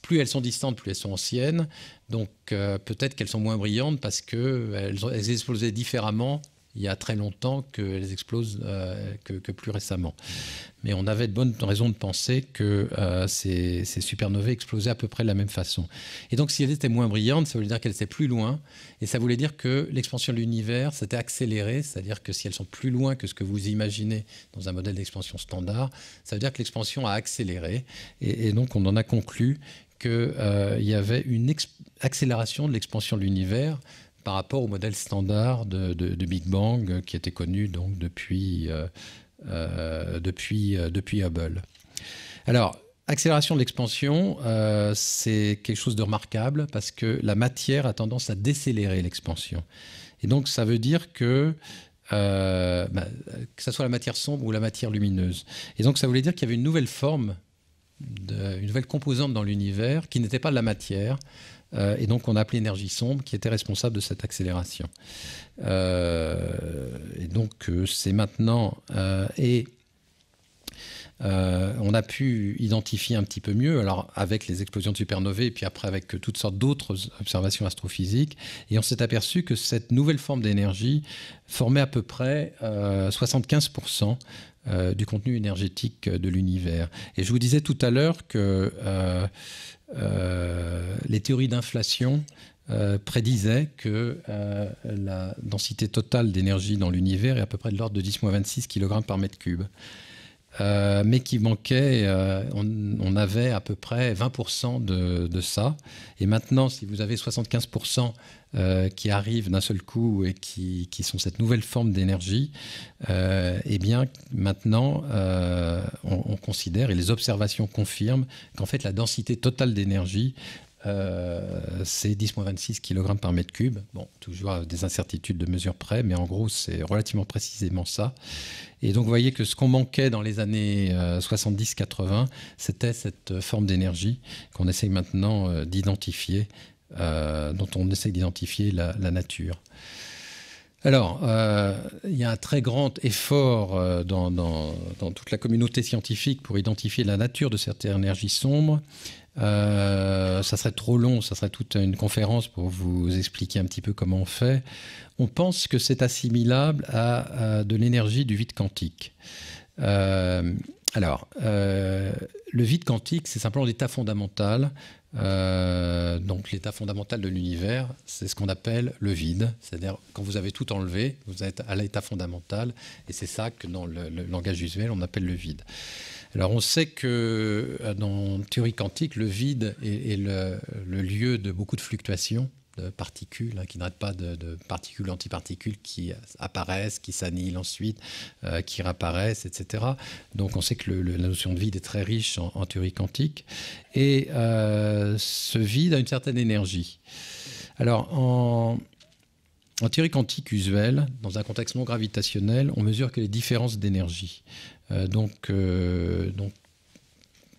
plus elles sont distantes, plus elles sont anciennes. Donc, peut-être qu'elles sont moins brillantes parce qu'elles explosaient différemment il y a très longtemps qu'elles explosent que plus récemment. Mais on avait de bonnes raisons de penser que ces supernovae explosaient à peu près de la même façon. Et donc, si elles étaient moins brillantes, ça voulait dire qu'elles étaient plus loin. Et ça voulait dire que l'expansion de l'univers s'était accélérée. C'est-à-dire que si elles sont plus loin que ce que vous imaginez dans un modèle d'expansion standard, ça veut dire que l'expansion a accéléré. Et donc, on en a conclu qu'il y avait une accélération de l'expansion de l'univers par rapport au modèle standard de Big Bang qui était connu donc depuis Hubble. Alors, accélération de l'expansion, c'est quelque chose de remarquable parce que la matière a tendance à décélérer l'expansion. Et donc, ça veut dire que ce soit la matière sombre ou la matière lumineuse. Et donc, ça voulait dire qu'il y avait une nouvelle forme, une nouvelle composante dans l'univers qui n'était pas de la matière. Et donc, on a appelé énergie sombre qui était responsable de cette accélération. Et donc, c'est maintenant... on a pu identifier un petit peu mieux, alors avec les explosions de supernovae et puis après avec toutes sortes d'autres observations astrophysiques, et on s'est aperçu que cette nouvelle forme d'énergie formait à peu près 75% du contenu énergétique de l'univers. Et je vous disais tout à l'heure que les théories d'inflation prédisaient que la densité totale d'énergie dans l'univers est à peu près de l'ordre de 10-26 kg par mètre cube. mais qui manquait, on avait à peu près 20% de ça. Et maintenant, si vous avez 75% qui arrivent d'un seul coup et qui sont cette nouvelle forme d'énergie, eh bien maintenant, on considère, et les observations confirment, qu'en fait la densité totale d'énergie, c'est 10-26 kg par mètre cube. Bon, toujours des incertitudes de mesure près, mais en gros, c'est relativement précisément ça. Et donc, vous voyez que ce qu'on manquait dans les années 70-80, c'était cette forme d'énergie qu'on essaye maintenant d'identifier, dont on essaye d'identifier la nature. Alors, il y a un très grand effort dans toute la communauté scientifique pour identifier la nature de cette énergie sombre. Ça serait trop long, ça serait toute une conférence pour vous expliquer un petit peu comment on fait. On pense que c'est assimilable à de l'énergie du vide quantique. Le vide quantique, c'est simplement l'état fondamental. Donc l'état fondamental de l'univers, c'est ce qu'on appelle le vide. C'est-à-dire quand vous avez tout enlevé, vous êtes à l'état fondamental. Et c'est ça que dans le langage usuel, on appelle le vide. Alors on sait que dans la théorie quantique, le vide est le lieu de beaucoup de fluctuations de particules, qui n'arrêtent pas de particules, antiparticules qui apparaissent, qui s'annihilent ensuite, qui réapparaissent, etc. Donc on sait que la notion de vide est très riche en théorie quantique. Et ce vide a une certaine énergie. Alors en théorie quantique usuelle, dans un contexte non gravitationnel, on mesure que les différences d'énergie. Donc,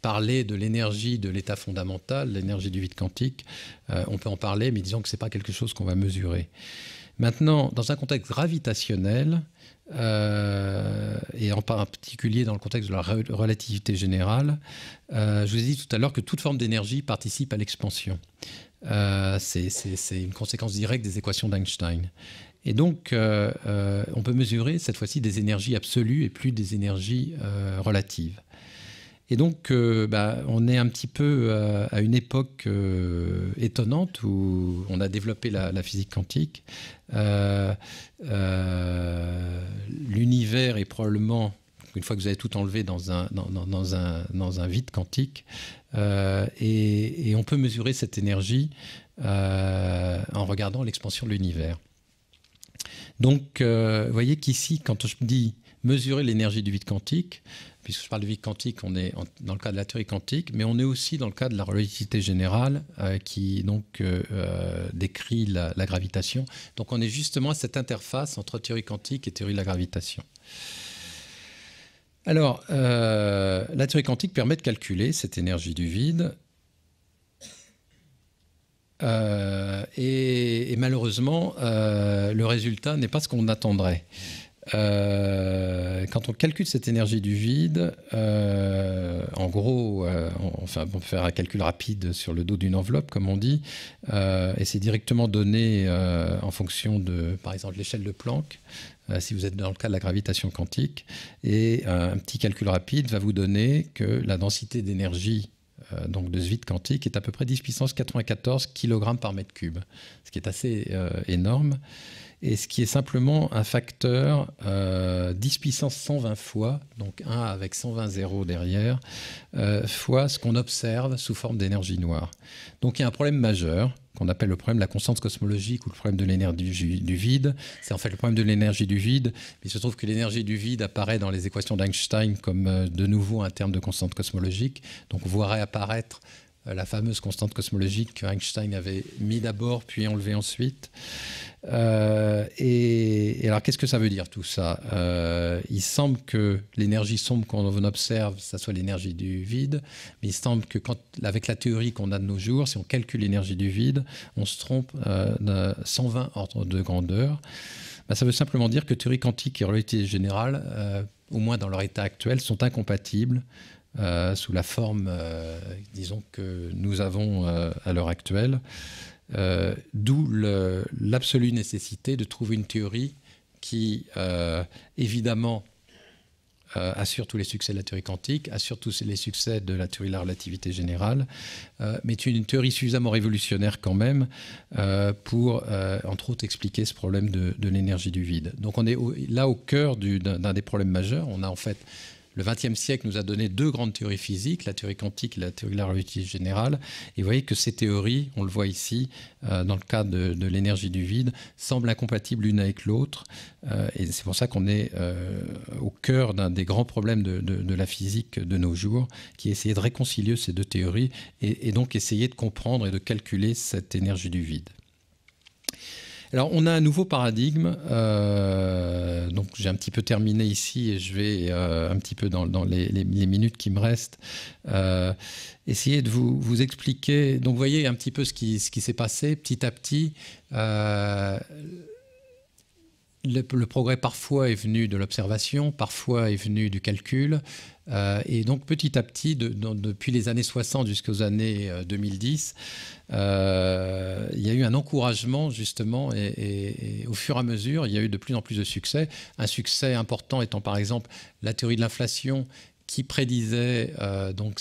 parler de l'énergie de l'état fondamental, l'énergie du vide quantique, on peut en parler, mais disons que ce n'est pas quelque chose qu'on va mesurer. Maintenant, dans un contexte gravitationnel, et en particulier dans le contexte de la relativité générale, je vous ai dit tout à l'heure que toute forme d'énergie participe à l'expansion. C'est une conséquence directe des équations d'Einstein. Et donc, on peut mesurer cette fois-ci des énergies absolues et plus des énergies relatives. Et donc, on est un petit peu à une époque étonnante où on a développé la physique quantique. L'univers est probablement, une fois que vous avez tout enlevé, dans un vide quantique. Et on peut mesurer cette énergie en regardant l'expansion de l'univers. Donc, vous voyez qu'ici, quand je dis mesurer l'énergie du vide quantique, puisque je parle de vide quantique, on est dans le cas de la théorie quantique, mais on est aussi dans le cas de la relativité générale qui donc décrit la gravitation. Donc on est justement à cette interface entre théorie quantique et théorie de la gravitation. Alors, la théorie quantique permet de calculer cette énergie du vide. Et malheureusement, le résultat n'est pas ce qu'on attendrait. Quand on calcule cette énergie du vide, en gros, on peut faire un calcul rapide sur le dos d'une enveloppe, comme on dit, et c'est directement donné en fonction de, par exemple, l'échelle de Planck, si vous êtes dans le cas de la gravitation quantique, et un petit calcul rapide va vous donner que la densité d'énergie donc de ce vide quantique est à peu près 10 puissance 94 kg par mètre cube, ce qui est assez énorme. Et ce qui est simplement un facteur 10 puissance 120 fois, donc 1 avec 120 zéros derrière, fois ce qu'on observe sous forme d'énergie noire. Donc il y a un problème majeur, qu'on appelle le problème de la constante cosmologique ou le problème de l'énergie du vide. C'est en fait le problème de l'énergie du vide. Il se trouve que l'énergie du vide apparaît dans les équations d'Einstein comme de nouveau un terme de constante cosmologique. Donc on voit réapparaître la fameuse constante cosmologique que Einstein avait mis d'abord puis enlevé ensuite. Et alors qu'est-ce que ça veut dire tout ça? Il semble que l'énergie sombre qu'on observe, ça soit l'énergie du vide, mais il semble que avec la théorie qu'on a de nos jours, si on calcule l'énergie du vide, on se trompe de 120 ordres de grandeur. Ça veut simplement dire que théorie quantique et relativité générale, au moins dans leur état actuel, sont incompatibles sous la forme, disons, que nous avons à l'heure actuelle. D'où l'absolue nécessité de trouver une théorie qui, évidemment, assure tous les succès de la théorie quantique, assure tous les succès de la théorie de la relativité générale, mais est une théorie suffisamment révolutionnaire quand même pour, entre autres, expliquer ce problème de l'énergie du vide. Donc on est là au cœur d'un des problèmes majeurs. On a en fait le XXe siècle nous a donné deux grandes théories physiques, la théorie quantique et la théorie de la relativité générale. Et vous voyez que ces théories, on le voit ici, dans le cas de l'énergie du vide, semblent incompatibles l'une avec l'autre. Et c'est pour ça qu'on est au cœur d'un des grands problèmes de la physique de nos jours, qui est essayer de réconcilier ces deux théories et donc essayer de comprendre et de calculer cette énergie du vide. Alors, on a un nouveau paradigme. Donc, j'ai un petit peu terminé ici et je vais un petit peu dans les minutes qui me restent essayer de vous expliquer. Donc, vous voyez un petit peu ce qui s'est passé petit à petit. Le progrès parfois est venu de l'observation, parfois est venu du calcul. Et donc petit à petit, depuis les années 60 jusqu'aux années 2010, il y a eu un encouragement justement et au fur et à mesure, il y a eu de plus en plus de succès. Un succès important étant par exemple la théorie de l'inflation qui prédisait donc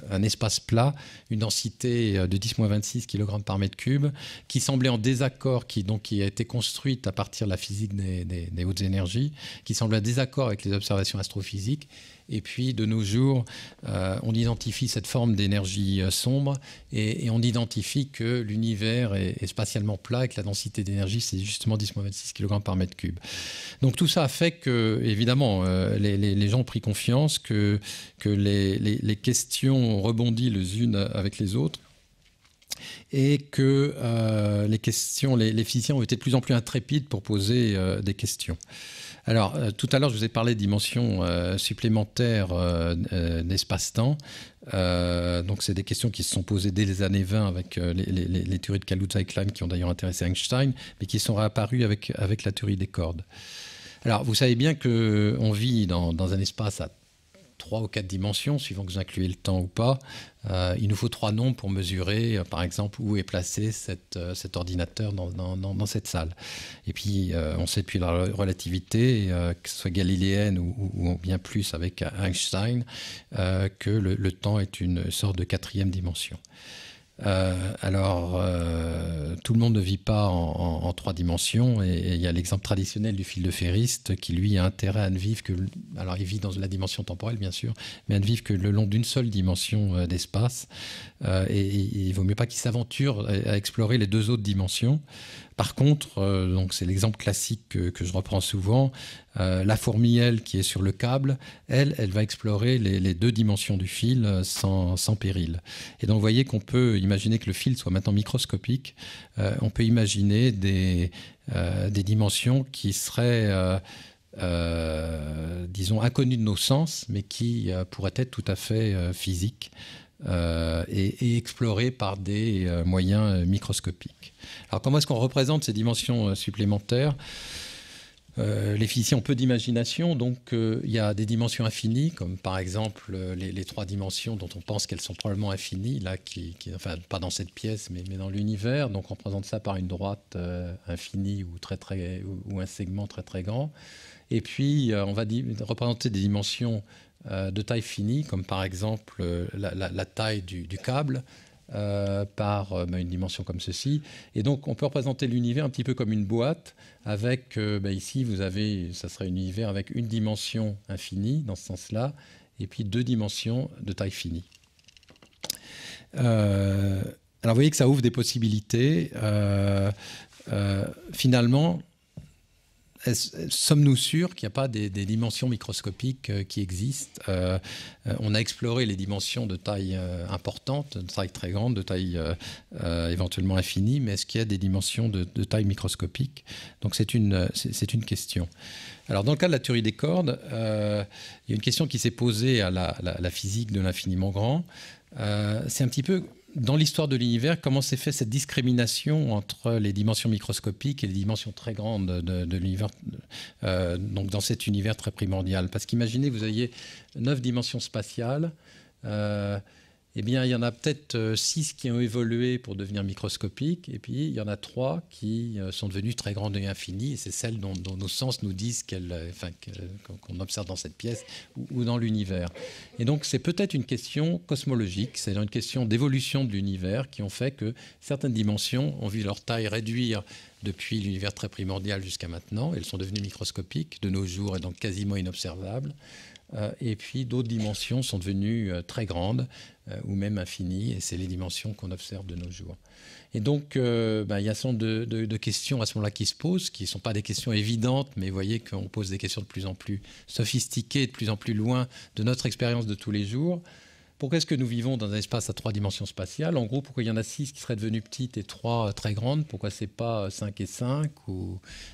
un espace plat, une densité de 10-26 kg par mètre cube, qui semblait en désaccord, qui a été construite à partir de la physique des hautes énergies, qui semblait en désaccord avec les observations astrophysiques. Et puis, de nos jours, on identifie cette forme d'énergie sombre et on identifie que l'univers est spatialement plat et que la densité d'énergie, c'est justement 10-26 kg par mètre cube. Donc, tout ça a fait que, évidemment, les gens ont pris confiance, que les questions ont rebondi les unes avec les autres et que les physiciens ont été de plus en plus intrépides pour poser des questions. Alors, tout à l'heure, je vous ai parlé de dimensions supplémentaires d'espace-temps. Donc, c'est des questions qui se sont posées dès les années 20 avec les théories de Kaluza et Klein, qui ont d'ailleurs intéressé Einstein, mais qui sont réapparues avec la théorie des cordes. Alors, vous savez bien qu'on vit dans un espace à 3 ou 4 dimensions, suivant que vous incluez le temps ou pas. Il nous faut 3 nombres pour mesurer, par exemple, où est placé cet ordinateur dans cette salle. Et puis, on sait depuis la relativité, que ce soit galiléenne ou bien plus avec Einstein, que le temps est une sorte de 4e dimension. Tout le monde ne vit pas en 3 dimensions et il y a l'exemple traditionnel du fil de ferriste qui lui a intérêt à ne vivre que, alors il vit dans la dimension temporelle bien sûr, mais à ne vivre que le long d'une seule dimension d'espace et il vaut mieux pas qu'il s'aventure à explorer les 2 autres dimensions. Par contre, donc c'est l'exemple classique que je reprends souvent, la fourmi qui est sur le câble, elle va explorer les 2 dimensions du fil sans péril. Et donc vous voyez qu'on peut imaginer que le fil soit maintenant microscopique, on peut imaginer des dimensions qui seraient disons inconnues de nos sens, mais qui pourraient être tout à fait physiques. Et explorées par des moyens microscopiques. Alors comment est-ce qu'on représente ces dimensions supplémentaires ? Les physiciens ont peu d'imagination, donc il y a des dimensions infinies, comme par exemple les 3 dimensions dont on pense qu'elles sont probablement infinies, là, enfin pas dans cette pièce, mais dans l'univers. Donc on représente ça par une droite infinie ou un segment très très grand. Et puis on va représenter des dimensions de taille finie, comme par exemple la taille du câble par une dimension comme ceci. Et donc, on peut représenter l'univers un petit peu comme une boîte avec, ici, ça serait un univers avec une dimension infinie, dans ce sens-là, et puis 2 dimensions de taille finie. Alors, vous voyez que ça ouvre des possibilités. Finalement, sommes-nous sûrs qu'il n'y a pas des dimensions microscopiques qui existent ? On a exploré les dimensions de taille importante, de taille très grande, de taille éventuellement infinie, mais est-ce qu'il y a des dimensions de taille microscopique ? Donc c'est une question. Alors dans le cas de la théorie des cordes, il y a une question qui s'est posée à la physique de l'infiniment grand. C'est un petit peu... Dans l'histoire de l'univers, comment s'est fait cette discrimination entre les dimensions microscopiques et les dimensions très grandes de l'univers, donc dans cet univers très primordial ? Parce qu'imaginez que vous ayez 9 dimensions spatiales eh bien, il y en a peut-être 6 qui ont évolué pour devenir microscopiques, et puis il y en a 3 qui sont devenues très grandes et infinies, et c'est celles dont nos sens nous disent qu'on observe dans cette pièce ou dans l'univers. Et donc, c'est peut-être une question cosmologique, c'est-à-dire une question d'évolution de l'univers qui ont fait que certaines dimensions ont vu leur taille réduire depuis l'univers très primordial jusqu'à maintenant. Elles sont devenues microscopiques de nos jours et donc quasiment inobservables. Et puis d'autres dimensions sont devenues très grandes ou même infinies, et c'est les dimensions qu'on observe de nos jours. Et donc, il y a un certain nombre de questions à ce moment-là qui se posent, qui ne sont pas des questions évidentes, mais vous voyez qu'on pose des questions de plus en plus sophistiquées, de plus en plus loin de notre expérience de tous les jours. Pourquoi est-ce que nous vivons dans un espace à 3 dimensions spatiales? En gros, pourquoi il y en a 6 qui seraient devenues petites et 3 très grandes? Pourquoi ce n'est pas 5 et 5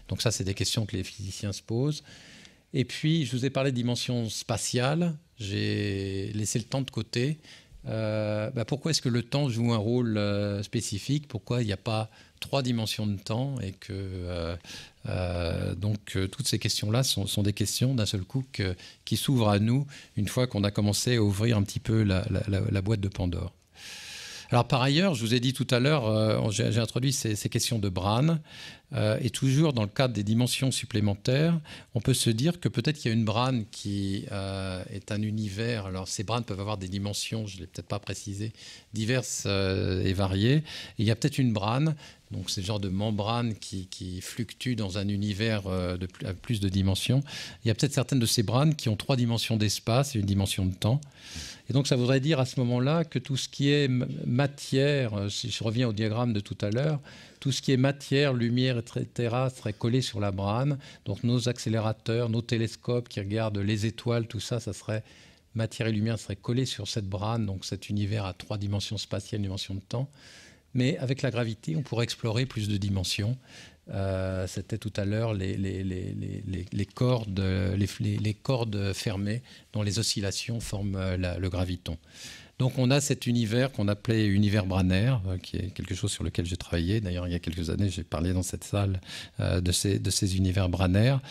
Donc ça, c'est des questions que les physiciens se posent. Et puis, je vous ai parlé de dimension spatiale. J'ai laissé le temps de côté. Pourquoi est-ce que le temps joue un rôle spécifique? Pourquoi il n'y a pas 3 dimensions de temps? Et que toutes ces questions-là sont des questions d'un seul coup qui s'ouvrent à nous une fois qu'on a commencé à ouvrir un petit peu la boîte de Pandore. Alors par ailleurs, je vous ai dit tout à l'heure, j'ai introduit ces questions de Brane, et toujours dans le cadre des dimensions supplémentaires, on peut se dire que peut-être qu'il y a une Brane qui est un univers. Alors ces Branes peuvent avoir des dimensions, je ne l'ai peut-être pas précisé, diverses et variées. Et il y a peut-être une Brane, donc c'est le genre de membrane qui fluctue dans un univers à plus de dimensions. Il y a peut-être certaines de ces Branes qui ont 3 dimensions d'espace et une dimension de temps. Et donc ça voudrait dire à ce moment-là que tout ce qui est matière, si je reviens au diagramme de tout à l'heure, tout ce qui est matière, lumière, etc. serait collé sur la Brane. Donc nos accélérateurs, nos télescopes qui regardent les étoiles, tout ça, ça serait matière et lumière serait collé sur cette Brane, donc cet univers à 3 dimensions spatiales, une dimension de temps. Mais avec la gravité, on pourrait explorer plus de dimensions. C'était tout à l'heure les cordes fermées dont les oscillations forment le graviton. Donc on a cet univers qu'on appelait univers branaire, qui est quelque chose sur lequel j'ai travaillé. D'ailleurs, il y a quelques années, j'ai parlé dans cette salle de ces univers branaires.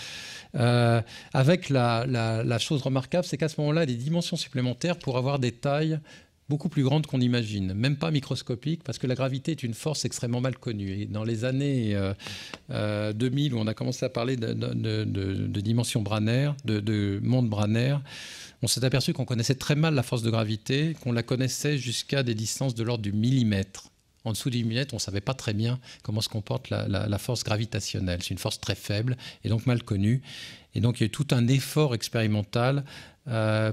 Avec la chose remarquable, c'est qu'à ce moment-là, des dimensions supplémentaires pour avoir des tailles beaucoup plus grandes qu'on imagine, même pas microscopiques, parce que la gravité est une force extrêmement mal connue. Et dans les années 2000, où on a commencé à parler de dimensions branaires, de monde branaire, on s'est aperçu qu'on connaissait très mal la force de gravité, qu'on la connaissait jusqu'à des distances de l'ordre du millimètre. En dessous du millimètre, on ne savait pas très bien comment se comporte la force gravitationnelle. C'est une force très faible et donc mal connue. Et donc il y a eu tout un effort expérimental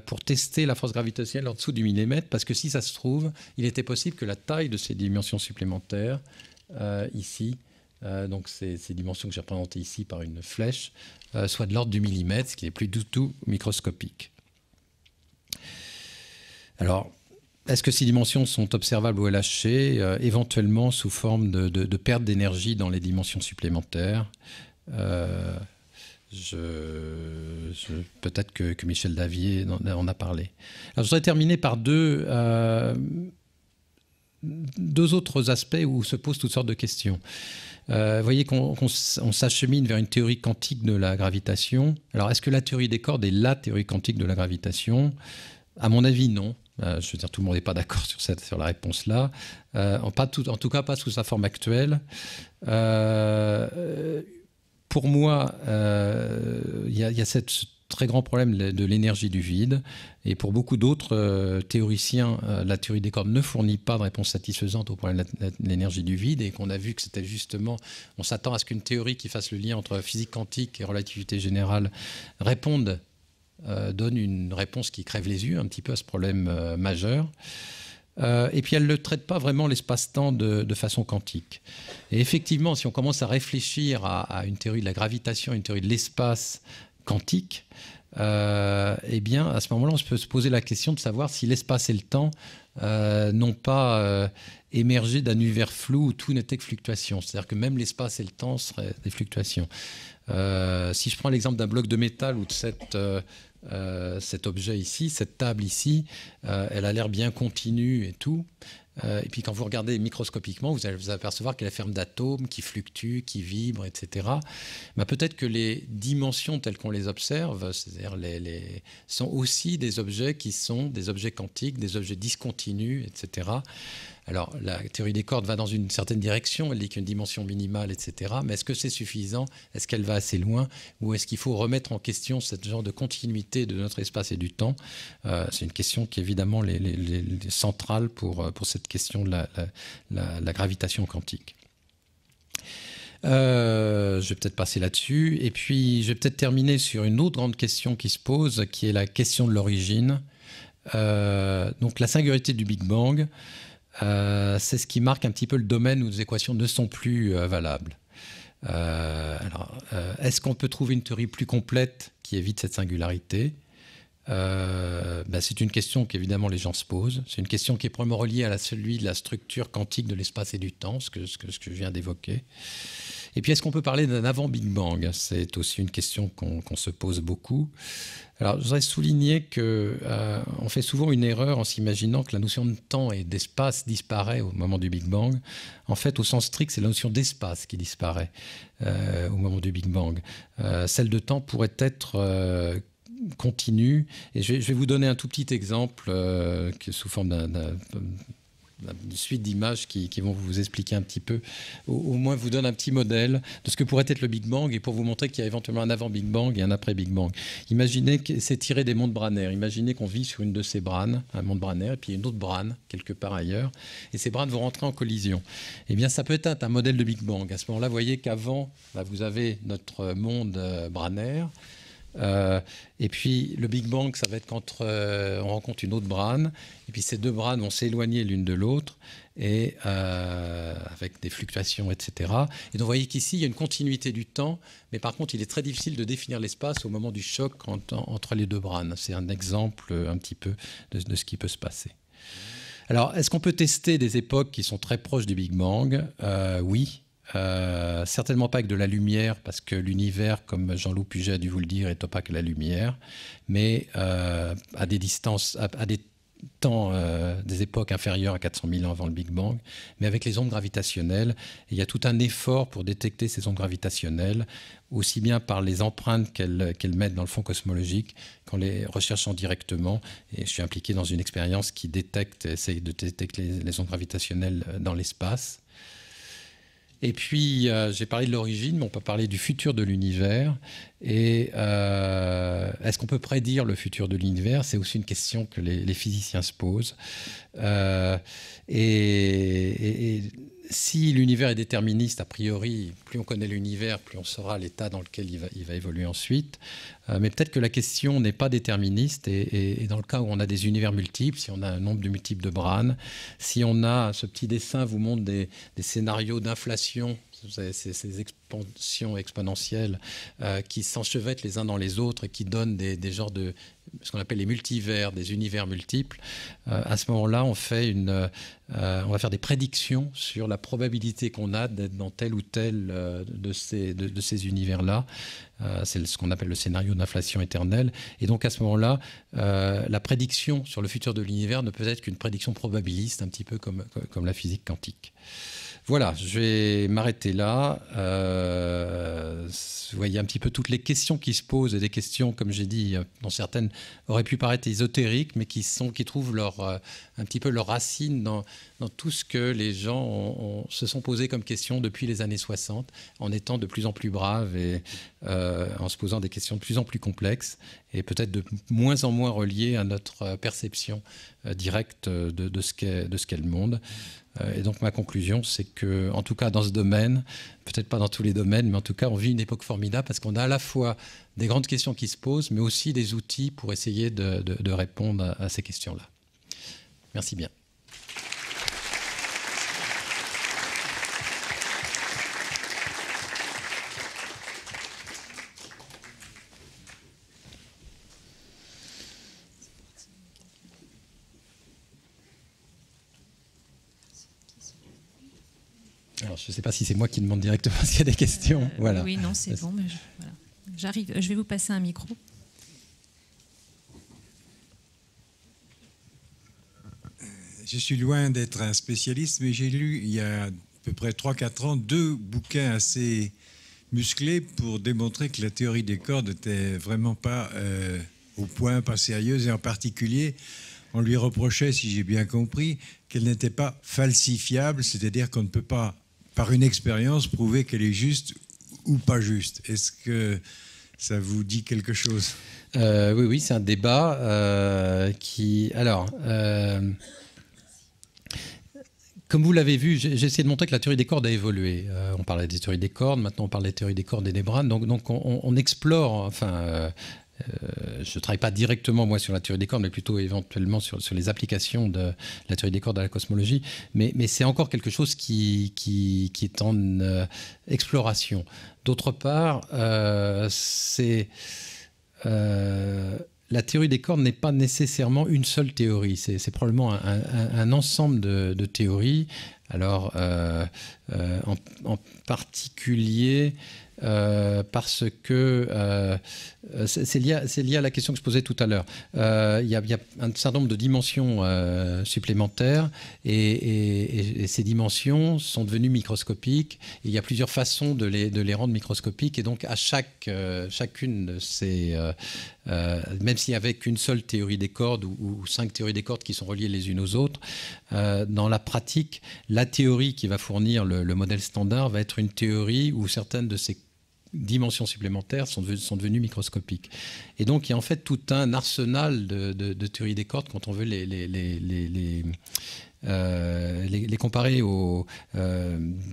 pour tester la force gravitationnelle en dessous du millimètre, parce que si ça se trouve, il était possible que la taille de ces dimensions supplémentaires, ici, donc ces dimensions que j'ai représentées ici par une flèche, soit de l'ordre du millimètre, ce qui n'est plus du tout microscopique. Alors, est-ce que ces dimensions sont observables au LHC, éventuellement sous forme de perte d'énergie dans les dimensions supplémentaires? Peut-être que Michel Davier en a parlé. Alors, je voudrais terminer par deux autres aspects où se posent toutes sortes de questions. Vous voyez qu'on s'achemine vers une théorie quantique de la gravitation. Alors, est-ce que la théorie des cordes est la théorie quantique de la gravitation? À mon avis, non. Je veux dire, tout le monde n'est pas d'accord sur la réponse-là. En tout cas, pas sous sa forme actuelle. Pour moi, il y a ce très grand problème de l'énergie du vide. Et pour beaucoup d'autres théoriciens, la théorie des cordes ne fournit pas de réponse satisfaisante au problème de l'énergie du vide. Et qu'on a vu que c'était justement... On s'attend à ce qu'une théorie qui fasse le lien entre physique quantique et relativité générale donne une réponse qui crève les yeux un petit peu à ce problème majeur. Et puis elle ne traite pas vraiment l'espace-temps de façon quantique. Et effectivement, si on commence à réfléchir à une théorie de la gravitation, une théorie de l'espace quantique, eh bien, à ce moment-là, on peut se poser la question de savoir si l'espace et le temps n'ont pas émergé d'un univers flou où tout n'était que fluctuation. C'est-à-dire que même l'espace et le temps seraient des fluctuations. Si je prends l'exemple d'un bloc de métal ou de cet objet ici, cette table ici, elle a l'air bien continue et tout, Et puis quand vous regardez microscopiquement, vous allez vous apercevoir qu'il y a la forme d'atomes qui fluctuent, qui vibrent, etc. Mais peut-être que les dimensions telles qu'on les observe, c'est-à-dire sont aussi des objets qui sont des objets quantiques, des objets discontinus, etc. Alors, la théorie des cordes va dans une certaine direction, elle dit qu'il y a une dimension minimale, etc. Mais est-ce que c'est suffisant? Est-ce qu'elle va assez loin? Ou est-ce qu'il faut remettre en question ce genre de continuité de notre espace et du temps? C'est une question qui est évidemment centrale pour cette question de la gravitation quantique. Je vais peut-être passer là-dessus. Et puis, je vais peut-être terminer sur une autre grande question qui se pose, qui est la question de l'origine. Donc, la singularité du Big Bang, c'est ce qui marque un petit peu le domaine où les équations ne sont plus valables. Est-ce qu'on peut trouver une théorie plus complète qui évite cette singularité? C'est une question qu'évidemment les gens se posent. C'est une question qui est probablement reliée à celui de la structure quantique de l'espace et du temps, ce que je viens d'évoquer. Et puis, est-ce qu'on peut parler d'un avant-Big Bang? C'est aussi une question qu'on se pose beaucoup. Alors, je voudrais souligner qu'on fait souvent une erreur en s'imaginant que la notion de temps et d'espace disparaît au moment du Big Bang. En fait, au sens strict, c'est la notion d'espace qui disparaît au moment du Big Bang. Celle de temps pourrait être continue. Et je vais vous donner un tout petit exemple sous forme d'une suite d'images qui vont vous expliquer un petit peu, au moins vous donne un petit modèle de ce que pourrait être le Big Bang et pour vous montrer qu'il y a éventuellement un avant Big Bang et un après Big Bang. Imaginez que c'est tiré des mondes branaires. Imaginez qu'on vit sur une de ces branes, un monde branaire, et puis une autre brane quelque part ailleurs, et ces branes vont rentrer en collision. Eh bien, ça peut être un modèle de Big Bang. À ce moment-là, vous voyez qu'avant, vous avez notre monde branaire. Et puis le Big Bang, ça va être quand on rencontre une autre brane, et puis ces deux branes vont s'éloigner l'une de l'autre, et avec des fluctuations, etc. Et donc vous voyez qu'ici, il y a une continuité du temps, mais par contre, il est très difficile de définir l'espace au moment du choc entre les deux branes. C'est un exemple un petit peu de ce qui peut se passer. Alors, est-ce qu'on peut tester des époques qui sont très proches du Big Bang? Oui. Certainement pas avec de la lumière, parce que l'univers, comme Jean-Loup Puget a dû vous le dire, est opaque à la lumière, mais à des distances, à des temps, des époques inférieures à 400 000 ans avant le Big Bang, mais avec les ondes gravitationnelles. Et il y a tout un effort pour détecter ces ondes gravitationnelles, aussi bien par les empreintes qu'elles mettent dans le fond cosmologique qu'en les recherchant directement. Et je suis impliqué dans une expérience qui essaye de détecter les ondes gravitationnelles dans l'espace. Et puis, j'ai parlé de l'origine, mais on peut parler du futur de l'univers. Et est-ce qu'on peut prédire le futur de l'univers? C'est aussi une question que les physiciens se posent. Et si l'univers est déterministe, a priori, plus on connaît l'univers, plus on saura l'état dans lequel il va évoluer ensuite. Mais peut-être que la question n'est pas déterministe. Et dans le cas où on a des univers multiples, si on a un nombre de multiples de branes, si on a, ce petit dessin vous montre des scénarios d'inflation, ces expansions exponentielles qui s'enchevêtrent les uns dans les autres et qui donnent des genres de ce qu'on appelle les multivers, des univers multiples. À ce moment-là, on va faire des prédictions sur la probabilité qu'on a d'être dans tel ou tel de ces univers-là. C'est ce qu'on appelle le scénario d'inflation éternelle. Et donc à ce moment-là, la prédiction sur le futur de l'univers ne peut être qu'une prédiction probabiliste, un petit peu comme la physique quantique. Voilà, je vais m'arrêter là. Vous voyez un petit peu toutes les questions qui se posent, et des questions, comme j'ai dit, dont certaines auraient pu paraître ésotériques, mais qui trouvent un petit peu leur racine dans tout ce que les gens se sont posés comme questions depuis les années 60, en étant de plus en plus braves et en se posant des questions de plus en plus complexes, et peut-être de moins en moins reliées à notre perception directe de ce qu'est le monde. Et donc ma conclusion, c'est que, en tout cas dans ce domaine, peut-être pas dans tous les domaines, mais en tout cas on vit une époque formidable parce qu'on a à la fois des grandes questions qui se posent, mais aussi des outils pour essayer de répondre à ces questions-là. Merci bien. Alors, je ne sais pas si c'est moi qui demande directement s'il y a des questions. Voilà. Oui, non, c'est bon. Mais voilà. J'arrive. Je vais vous passer un micro. Je suis loin d'être un spécialiste, mais j'ai lu il y a à peu près 3-4 ans 2 bouquins assez musclés pour démontrer que la théorie des cordes n'était vraiment pas au point, pas sérieuse, et en particulier, on lui reprochait, si j'ai bien compris, qu'elle n'était pas falsifiable, c'est-à-dire qu'on ne peut pas, par une expérience, prouver qu'elle est juste ou pas juste. Est-ce que ça vous dit quelque chose ? Oui, c'est un débat qui... Alors, comme vous l'avez vu, j'ai essayé de montrer que la théorie des cordes a évolué. On parlait des théories des cordes, maintenant on parle des théories des cordes et des brins. Donc on explore, enfin... je ne travaille pas directement, moi, sur la théorie des cordes, mais plutôt éventuellement sur les applications de la théorie des cordes à la cosmologie. Mais c'est encore quelque chose qui est en exploration. D'autre part, la théorie des cordes n'est pas nécessairement une seule théorie. C'est probablement un ensemble de théories. Alors, en particulier... parce que c'est lié à la question que je posais tout à l'heure. Il y a un certain nombre de dimensions supplémentaires et ces dimensions sont devenues microscopiques. Et il y a plusieurs façons de les rendre microscopiques. Et donc, à chacune de ces... même s'il n'y avait qu'une seule théorie des cordes ou 5 théories des cordes qui sont reliées les unes aux autres, dans la pratique, la théorie qui va fournir le modèle standard va être une théorie où certaines de ces dimensions supplémentaires sont devenues microscopiques. Et donc, il y a en fait tout un arsenal de théories des cordes quand on veut les comparer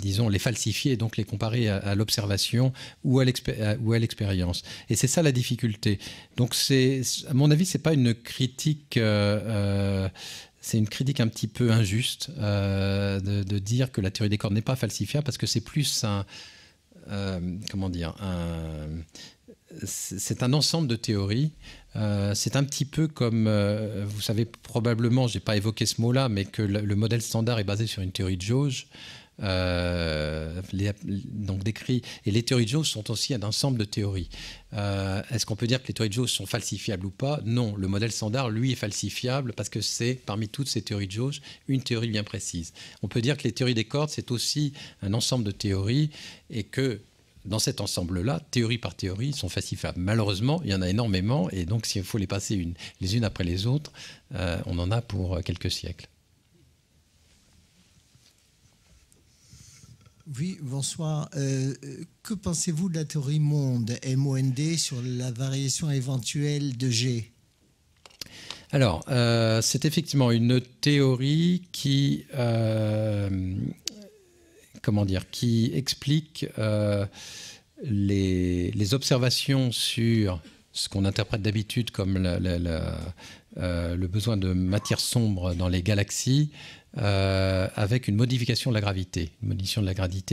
disons, les falsifier, et donc les comparer à l'observation ou à l'expérience. Et c'est ça la difficulté. Donc, à mon avis, c'est pas une critique... c'est une critique un petit peu injuste de dire que la théorie des cordes n'est pas falsifiable, parce que c'est plus c'est un ensemble de théories. C'est un petit peu comme, vous savez probablement, je n'ai pas évoqué ce mot-là, mais que le modèle standard est basé sur une théorie de jauge. Donc décrit, et les théories de jauge sont aussi un ensemble de théories. Est-ce qu'on peut dire que les théories de jauge sont falsifiables ou pas? Non, le modèle standard, lui, est falsifiable parce que c'est, parmi toutes ces théories de jauge, une théorie bien précise. On peut dire que les théories des cordes, c'est aussi un ensemble de théories, et que dans cet ensemble-là, théorie par théorie, sont falsifiables. Malheureusement, il y en a énormément, et donc s'il faut les passer les unes après les autres, on en a pour quelques siècles. Oui, bonsoir. Que pensez-vous de la théorie monde, MOND, sur la variation éventuelle de G? Alors, c'est effectivement une théorie qui explique les observations sur ce qu'on interprète d'habitude comme le besoin de matière sombre dans les galaxies, avec une modification de la gravité,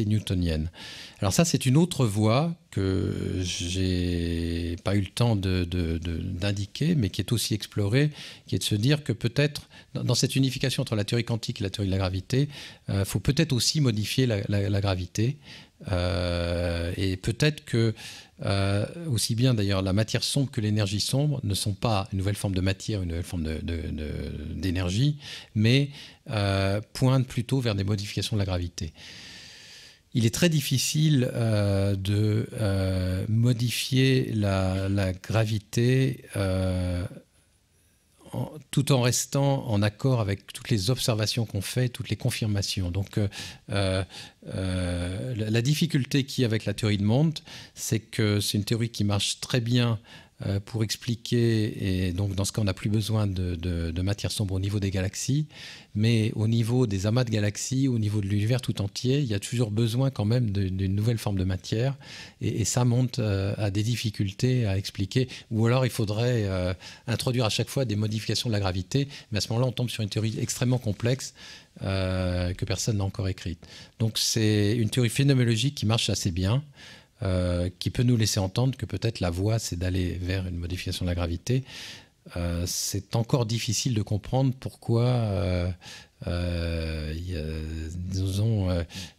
newtonienne. Alors ça, c'est une autre voie que j'ai pas eu le temps d'indiquer, mais qui est aussi explorée, qui est de se dire que peut-être, dans cette unification entre la théorie quantique et la théorie de la gravité, faut peut-être aussi modifier la gravité, et peut-être que aussi bien d'ailleurs la matière sombre que l'énergie sombre ne sont pas une nouvelle forme de matière, une nouvelle forme d'énergie, mais pointent plutôt vers des modifications de la gravité. Il est très difficile de modifier la gravité tout en restant en accord avec toutes les observations qu'on fait, toutes les confirmations. Donc la difficulté qu'il y a avec la théorie de monde, c'est que c'est une théorie qui marche très bien pour expliquer, et donc dans ce cas on n'a plus besoin de matière sombre au niveau des galaxies, mais au niveau des amas de galaxies, au niveau de l'univers tout entier, il y a toujours besoin quand même d'une nouvelle forme de matière, et ça monte à des difficultés à expliquer, ou alors il faudrait introduire à chaque fois des modifications de la gravité, mais à ce moment-là on tombe sur une théorie extrêmement complexe que personne n'a encore écrite. Donc c'est une théorie phénoménologique qui marche assez bien, qui peut nous laisser entendre que peut-être la voie, c'est d'aller vers une modification de la gravité. C'est encore difficile de comprendre pourquoi il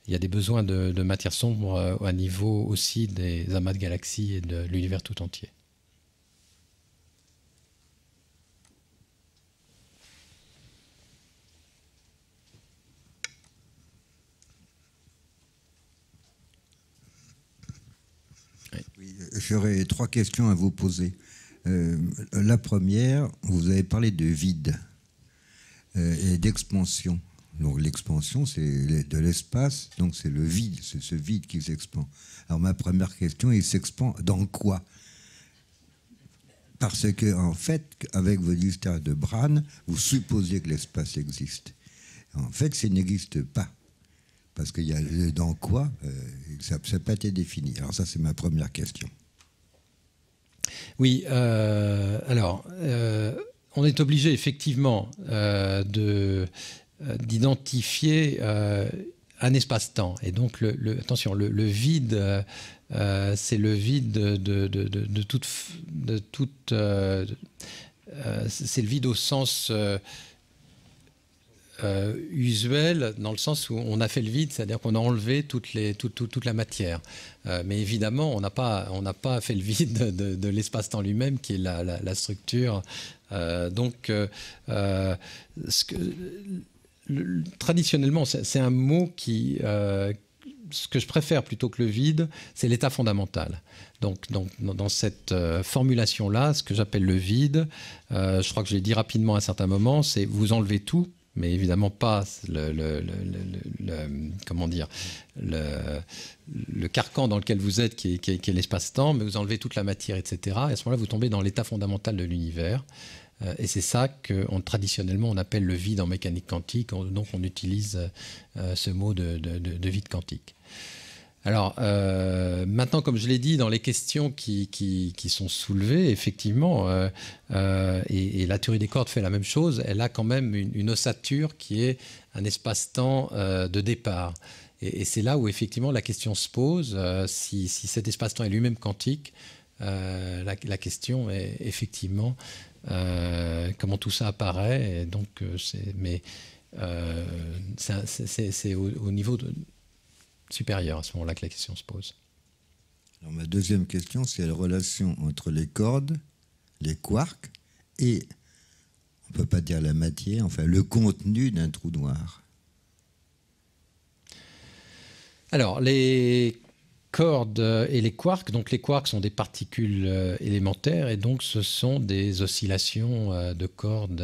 y a des besoins de matière sombre à niveau aussi des amas de galaxies et de l'univers tout entier. j'aurais 3 questions à vous poser. La première, vous avez parlé de vide et d'expansion. Donc l'expansion, c'est de l'espace, donc c'est le vide, c'est ce vide qui s'expand. Alors ma première question, il s'expand dans quoi? Parce que en fait, avec vos histoires de Brane, vous supposez que l'espace existe. En fait, ça n'existe pas. Parce qu'il y a dans quoi, ça n'a pas été défini. Alors ça, c'est ma première question. Oui, alors, on est obligé effectivement d'identifier un espace-temps. Et donc, attention, le vide, c'est le vide de toute... c'est le vide au sens... usuel, dans le sens où on a fait le vide, c'est-à-dire qu'on a enlevé toute la matière. Mais évidemment, on n'a pas fait le vide de l'espace-temps lui-même, qui est la structure. Traditionnellement, c'est un mot qui... ce que je préfère plutôt que le vide, c'est l'état fondamental. Donc, dans cette formulation-là, ce que j'appelle le vide, je crois que je l'ai dit rapidement à un certain moment, c'est vous enlevez tout, mais évidemment pas le carcan dans lequel vous êtes, qui est l'espace-temps, mais vous enlevez toute la matière, etc. Et à ce moment-là, vous tombez dans l'état fondamental de l'univers. Et c'est ça que traditionnellement on appelle le vide en mécanique quantique, donc on utilise ce mot de vide quantique. Alors, maintenant, comme je l'ai dit, dans les questions qui sont soulevées, effectivement, et la théorie des cordes fait la même chose, elle a quand même une ossature qui est un espace-temps de départ. Et c'est là où, effectivement, la question se pose, si cet espace-temps est lui-même quantique, la question est effectivement comment tout ça apparaît. Et donc, c'est au niveau supérieur à ce moment-là que la question se pose. Alors, ma deuxième question, c'est la relation entre les cordes, les quarks et, on ne peut pas dire la matière, enfin le contenu d'un trou noir. Alors, les cordes et les quarks, donc les quarks sont des particules élémentaires et donc ce sont des oscillations de cordes,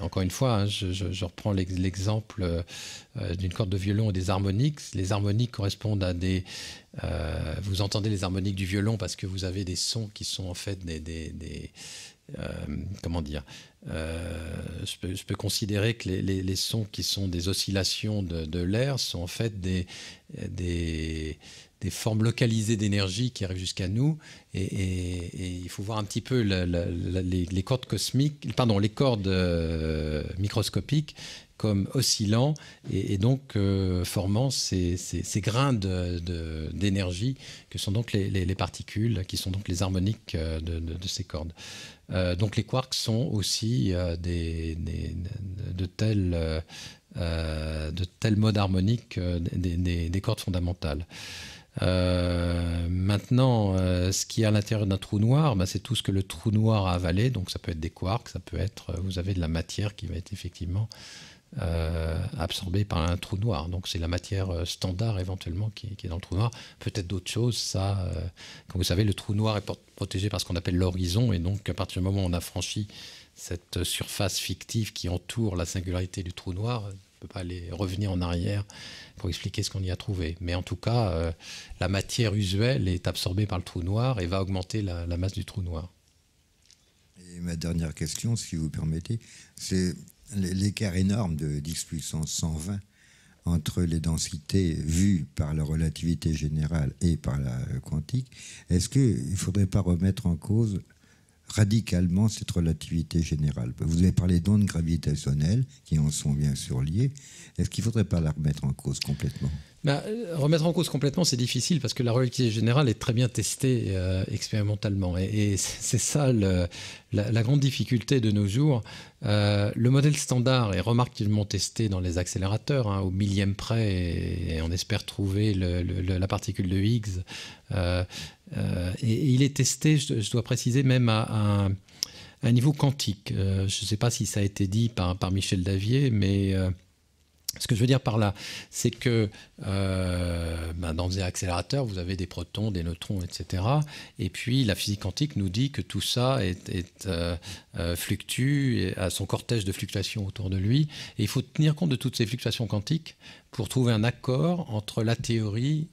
encore une fois, hein, je reprends l'exemple d'une corde de violon et des harmoniques. Les harmoniques correspondent à des... vous entendez les harmoniques du violon parce que vous avez des sons qui sont en fait comment dire, je peux considérer que les sons qui sont des oscillations de l'air sont en fait des formes localisées d'énergie qui arrivent jusqu'à nous, et il faut voir un petit peu les cordes cosmiques, pardon, les cordes microscopiques comme oscillant et donc formant ces grains d'énergie que sont donc les particules, qui sont donc les harmoniques de ces cordes. Donc les quarks sont aussi de tels modes harmoniques des cordes fondamentales. Maintenant, ce qui est à l'intérieur d'un trou noir, c'est tout ce que le trou noir a avalé. Donc ça peut être des quarks, ça peut être, vous avez de la matière qui va être effectivement absorbée par un trou noir. Donc c'est la matière standard éventuellement qui est dans le trou noir. Peut-être d'autres choses, ça, comme vous savez, le trou noir est protégé par ce qu'on appelle l'horizon, et donc à partir du moment où on a franchi cette surface fictive qui entoure la singularité du trou noir, on ne peut pas aller revenir en arrière pour expliquer ce qu'on y a trouvé. Mais en tout cas, la matière usuelle est absorbée par le trou noir et va augmenter la masse du trou noir. Et ma dernière question, si vous permettez, c'est l'écart énorme de 10 puissance 120 entre les densités vues par la relativité générale et par la quantique. Est-ce qu'il ne faudrait pas remettre en cause radicalement cette relativité générale? Vous avez parlé d'ondes gravitationnelles qui en sont bien sûr liées. Est-ce qu'il ne faudrait pas la remettre en cause complètement? Remettre en cause complètement, c'est difficile parce que la relativité générale est très bien testée expérimentalement. Et c'est ça la grande difficulté de nos jours. Le modèle standard est remarquablement testé dans les accélérateurs, hein, au millième près, et on espère trouver la particule de Higgs. Et il est testé, je dois préciser, même à un niveau quantique. Je ne sais pas si ça a été dit par Michel Davier, mais Ce que je veux dire par là, c'est que dans des accélérateurs, vous avez des protons, des neutrons, etc. Et puis la physique quantique nous dit que tout ça fluctue et a son cortège de fluctuations autour de lui. Et il faut tenir compte de toutes ces fluctuations quantiques pour trouver un accord entre la théorie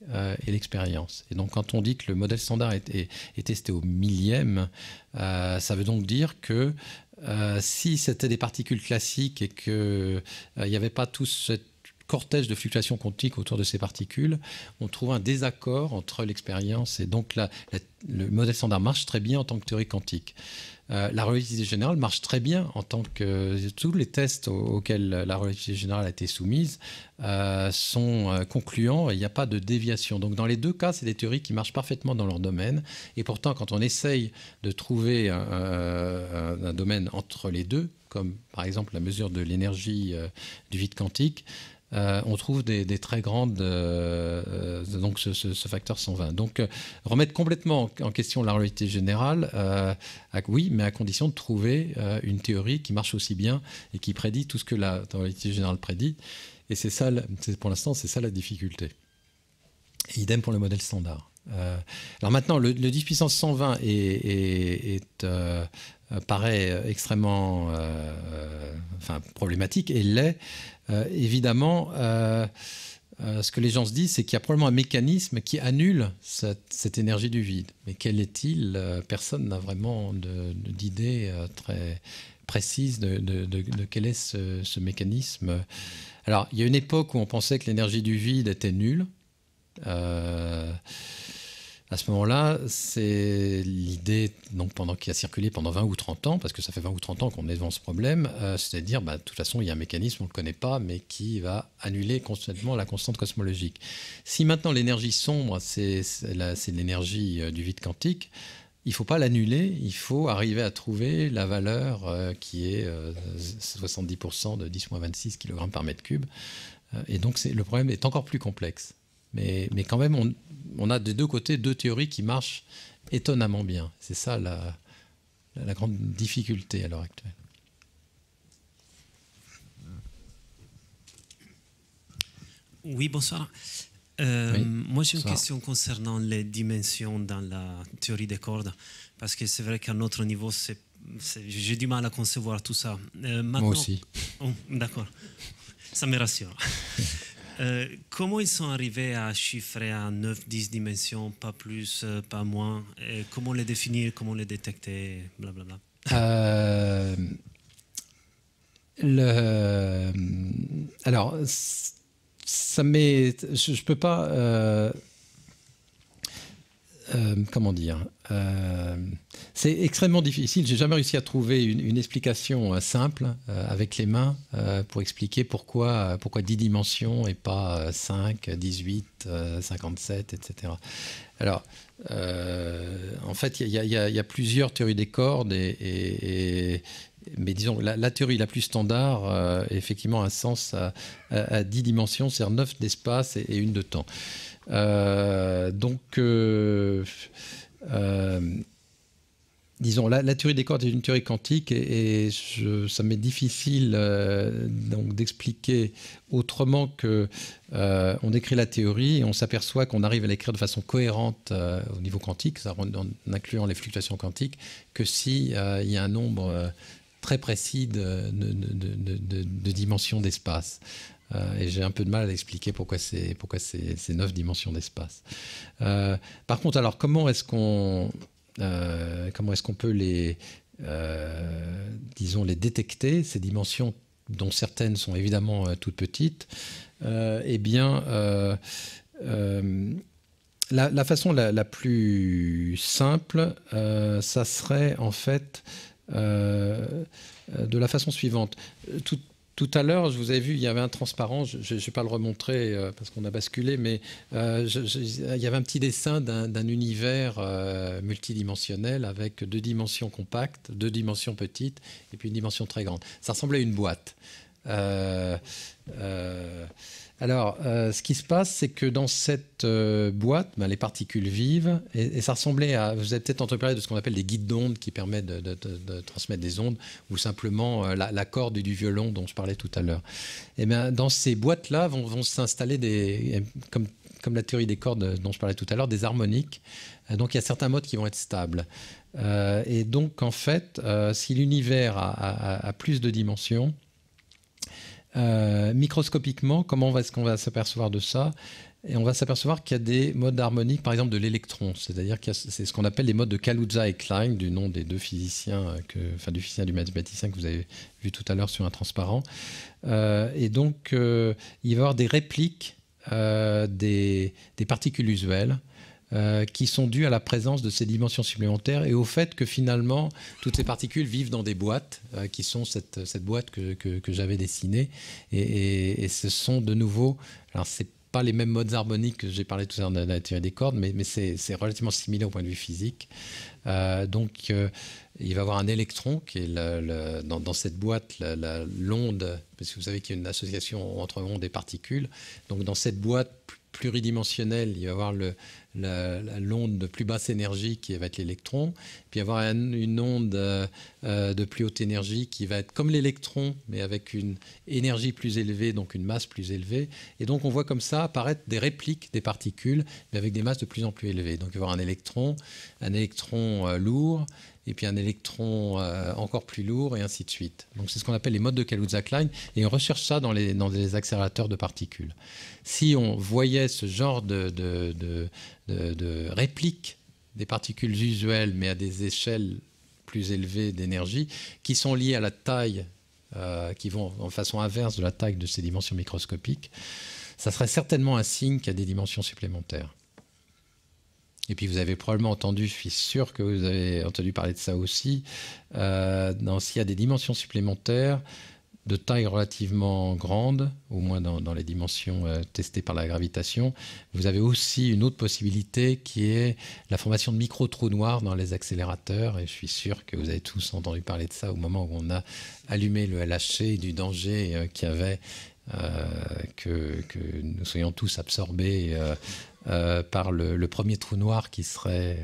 et l'expérience. Et donc quand on dit que le modèle standard est testé au millième, ça veut donc dire que si c'était des particules classiques et qu'il n'y avait pas tout ce cortège de fluctuations quantiques autour de ces particules, on trouve un désaccord entre l'expérience et donc le modèle standard marche très bien en tant que théorie quantique. La relativité générale marche très bien en tant que... Tous les tests auxquels la relativité générale a été soumise sont concluants et il n'y a pas de déviation. Donc dans les deux cas, c'est des théories qui marchent parfaitement dans leur domaine. Et pourtant, quand on essaye de trouver un domaine entre les deux, comme par exemple la mesure de l'énergie du vide quantique, on trouve des très grandes... donc ce facteur 120. Donc remettre complètement en question la relativité générale, oui, mais à condition de trouver une théorie qui marche aussi bien et qui prédit tout ce que la relativité générale prédit. Et c'est ça, pour l'instant, c'est ça la difficulté. Et idem pour le modèle standard. Alors maintenant, le 10 puissance 120 paraît extrêmement problématique et l'est. Évidemment, ce que les gens se disent, c'est qu'il y a probablement un mécanisme qui annule cette énergie du vide. Mais quel est-il ? Personne n'a vraiment d'idée très précise de quel est ce mécanisme. Alors, il y a une époque où on pensait que l'énergie du vide était nulle. À ce moment-là, c'est l'idée qui a circulé pendant 20 ou 30 ans, parce que ça fait 20 ou 30 ans qu'on est devant ce problème, c'est-à-dire, de toute façon, il y a un mécanisme, on ne le connaît pas, mais qui va annuler constamment la constante cosmologique. Si maintenant l'énergie sombre, c'est l'énergie du vide quantique, il ne faut pas l'annuler, il faut arriver à trouver la valeur qui est 70% de 10-26 kg par mètre cube. Et donc le problème est encore plus complexe. Mais quand même, on a des deux côtés deux théories qui marchent étonnamment bien. C'est ça la grande difficulté à l'heure actuelle. Oui, bonsoir. Moi, j'ai une question concernant les dimensions dans la théorie des cordes, parce que c'est vrai qu'à notre niveau, j'ai du mal à concevoir tout ça. Maintenant, moi aussi. Oh, d'accord, ça me rassure. Comment ils sont arrivés à chiffrer à 9-10 dimensions, pas plus, pas moins? Comment les définir, comment les détecter, blablabla. Alors, je ne peux pas... comment dire, c'est extrêmement difficile. J'ai jamais réussi à trouver une explication simple avec les mains pour expliquer pourquoi 10 dimensions et pas 5, 18, 57, etc. Alors, en fait, il y a plusieurs théories des cordes mais disons, la théorie la plus standard, effectivement, a un sens à 10 dimensions, c'est-à-dire 9 d'espace et 1 de temps. Disons, la théorie des cordes est une théorie quantique et ça m'est difficile donc d'expliquer autrement que on décrit la théorie et on s'aperçoit qu'on arrive à l'écrire de façon cohérente au niveau quantique, en incluant les fluctuations quantiques, que si il y a un nombre très précis de dimensions d'espace. Et j'ai un peu de mal à expliquer pourquoi c'est 9 dimensions d'espace. Par contre, alors comment est-ce qu'on peut les détecter, ces dimensions dont certaines sont évidemment toutes petites? Eh bien, la façon la plus simple, ça serait en fait de la façon suivante. Tout à l'heure, je vous avais vu, il y avait un transparent, je ne vais pas le remontrer parce qu'on a basculé, mais il y avait un petit dessin d'un univers multidimensionnel avec 2 dimensions compactes, 2 dimensions petites et puis une dimension très grande. Ça ressemblait à une boîte. Alors, ce qui se passe, c'est que dans cette boîte, les particules vivent, et ça ressemblait à... Vous avez peut-être entendu parler de ce qu'on appelle des guides d'ondes qui permettent de transmettre des ondes, ou simplement la corde du violon dont je parlais tout à l'heure. Et bien, dans ces boîtes-là vont s'installer, comme la théorie des cordes dont je parlais tout à l'heure, des harmoniques. Donc, il y a certains modes qui vont être stables. Et donc, en fait, si l'univers a plus de dimensions, microscopiquement, comment est-ce qu'on va s'apercevoir de ça? Et on va s'apercevoir qu'il y a des modes harmoniques, par exemple de l'électron, c'est-à-dire que c'est ce qu'on appelle les modes de Kaluza et Klein, du nom des deux physiciens, du physicien et du mathématicien que vous avez vu tout à l'heure sur un transparent. Et donc, il va y avoir des répliques des particules usuelles qui sont dues à la présence de ces dimensions supplémentaires et au fait que finalement, toutes ces particules vivent dans des boîtes qui sont cette boîte que j'avais dessinée. Et ce sont de nouveau... Alors, c'est pas les mêmes modes harmoniques que j'ai parlé tout à l'heure de la théorie des cordes, mais c'est relativement similaire au point de vue physique. Donc, il va y avoir un électron qui est dans cette boîte, l'onde, parce que vous savez qu'il y a une association entre ondes et particules. Donc, dans cette boîte pluridimensionnelle, il va y avoir l'onde de plus basse énergie qui va être l'électron, puis il va y avoir une onde de plus haute énergie qui va être comme l'électron, mais avec une énergie plus élevée, donc une masse plus élevée. Et donc on voit comme ça apparaître des répliques des particules, mais avec des masses de plus en plus élevées. Donc il va y avoir un électron lourd, et puis un électron encore plus lourd, et ainsi de suite. Donc c'est ce qu'on appelle les modes de Kaluza-Klein, et on recherche ça dans les accélérateurs de particules. Si on voyait ce genre de répliques des particules usuelles, mais à des échelles plus élevées d'énergie, qui sont liées à la taille, qui vont en façon inverse de la taille de ces dimensions microscopiques, ça serait certainement un signe qu'il y a des dimensions supplémentaires. Et puis vous avez probablement entendu, je suis sûr que vous avez entendu parler de ça aussi, s'il y a des dimensions supplémentaires de taille relativement grande, au moins dans les dimensions testées par la gravitation, vous avez aussi une autre possibilité qui est la formation de micro-trous noirs dans les accélérateurs. Et je suis sûr que vous avez tous entendu parler de ça au moment où on a allumé le LHC et du danger qu'il y avait que nous soyons tous absorbés par le premier trou noir qui serait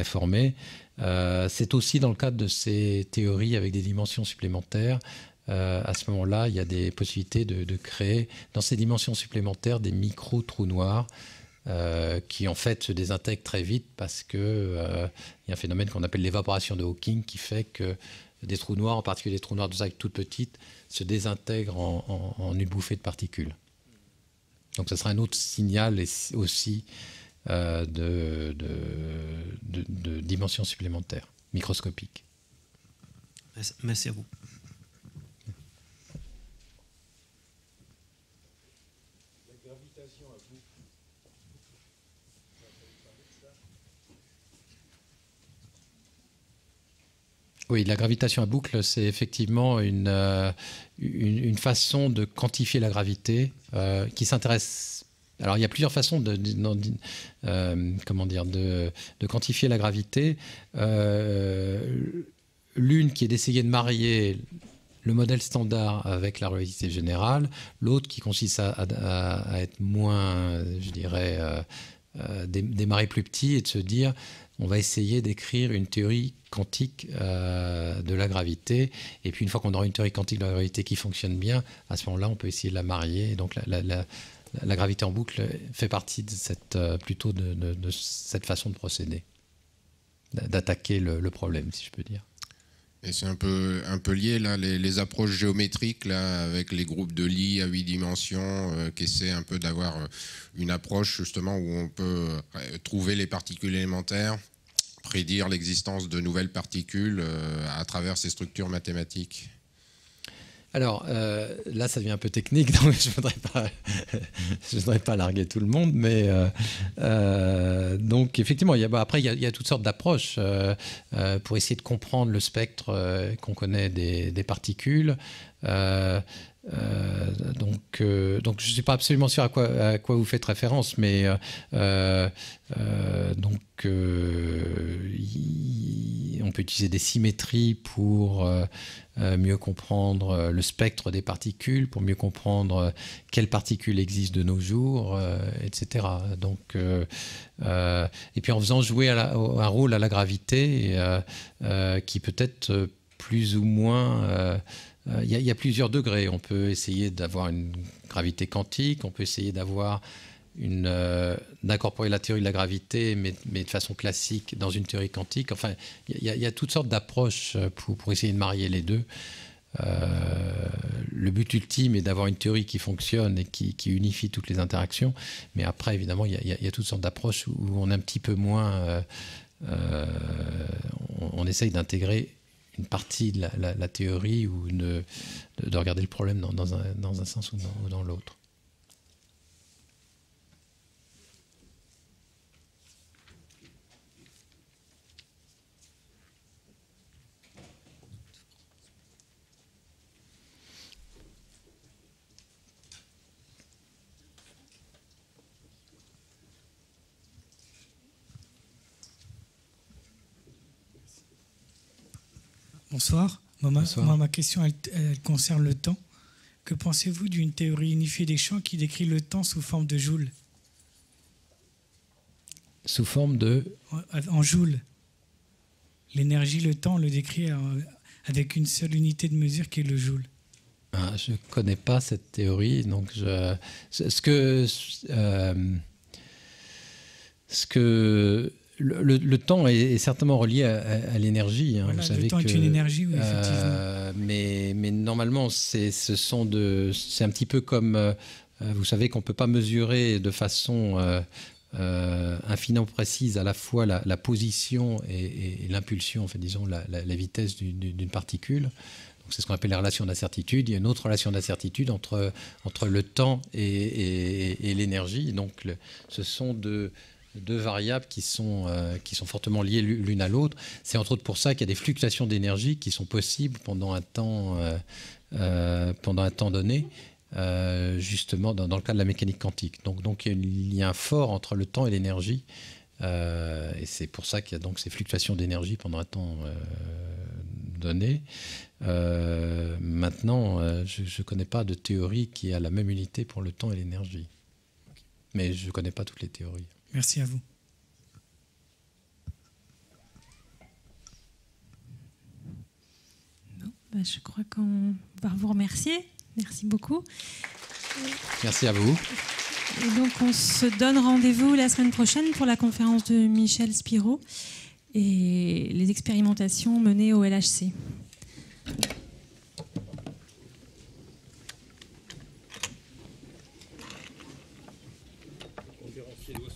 formé. C'est aussi dans le cadre de ces théories avec des dimensions supplémentaires. À ce moment-là, il y a des possibilités de créer dans ces dimensions supplémentaires des micro-trous noirs qui en fait se désintègrent très vite parce qu'il y a un phénomène qu'on appelle l'évaporation de Hawking qui fait que des trous noirs, en particulier des trous noirs de taille toute petite, se désintègrent en une bouffée de particules. Donc ce sera un autre signal aussi de dimensions supplémentaires, microscopiques. Merci à vous. Oui, la gravitation à boucle, c'est effectivement une façon de quantifier la gravité qui s'intéresse. Alors, il y a plusieurs façons de quantifier la gravité. L'une qui est d'essayer de marier le modèle standard avec la relativité générale, l'autre qui consiste à être moins, je dirais, démarrer plus petit et de se dire on va essayer d'écrire une théorie quantique de la gravité. Et puis une fois qu'on aura une théorie quantique de la gravité qui fonctionne bien, à ce moment-là, on peut essayer de la marier. Et donc la gravité en boucle fait partie de cette façon de procéder, d'attaquer le problème, si je peux dire. Et c'est un peu lié, là, les approches géométriques, là, avec les groupes de Lie à 8 dimensions, qui essaient un peu d'avoir une approche, justement, où on peut trouver les particules élémentaires, prédire l'existence de nouvelles particules à travers ces structures mathématiques. Alors, là, ça devient un peu technique, donc je ne voudrais pas larguer tout le monde, mais donc, effectivement, il y a toutes sortes d'approches pour essayer de comprendre le spectre qu'on connaît des particules. Donc je ne suis pas absolument sûr à quoi vous faites référence, mais on peut utiliser des symétries pour mieux comprendre le spectre des particules, pour mieux comprendre quelles particules existent de nos jours, etc. Donc, et puis en faisant jouer un rôle à la gravité qui peut être plus ou moins... Il y a plusieurs degrés. On peut essayer d'avoir une gravité quantique, on peut essayer d'incorporer la théorie de la gravité, mais de façon classique dans une théorie quantique. Enfin, il y a toutes sortes d'approches pour essayer de marier les deux. Le but ultime est d'avoir une théorie qui fonctionne et qui unifie toutes les interactions. Mais après, évidemment, il y a toutes sortes d'approches où on est un petit peu moins... on essaye d'intégrer une partie de la théorie ou de regarder le problème dans un sens ou dans l'autre. Bonsoir. Moi, ma question, elle concerne le temps. Que pensez-vous d'une théorie unifiée des champs qui décrit le temps sous forme de joule? Sous forme de... En joule. L'énergie, le temps, on le décrit avec une seule unité de mesure qui est le joule. Je ne connais pas cette théorie, donc le temps est certainement relié à l'énergie. Hein. Voilà, vous savez le temps est une énergie, oui, effectivement. Mais normalement, c'est un petit peu comme... vous savez qu'on ne peut pas mesurer de façon infiniment précise à la fois la position et l'impulsion, enfin, disons la vitesse d'une particule. C'est ce qu'on appelle les relations d'incertitude. Il y a une autre relation d'incertitude entre le temps et l'énergie. Donc, ce sont deux variables qui sont fortement liées l'une à l'autre. C'est entre autres pour ça qu'il y a des fluctuations d'énergie qui sont possibles pendant un temps donné, justement dans le cas de la mécanique quantique. Donc il y a un lien fort entre le temps et l'énergie. Et c'est pour ça qu'il y a donc ces fluctuations d'énergie pendant un temps donné. Maintenant, je ne connais pas de théorie qui a la même unité pour le temps et l'énergie. Mais je ne connais pas toutes les théories. Merci à vous. Je crois qu'on va vous remercier. Merci beaucoup. Merci à vous. Et donc, on se donne rendez-vous la semaine prochaine pour la conférence de Michel Spiro et les expérimentations menées au LHC. Conférencier doit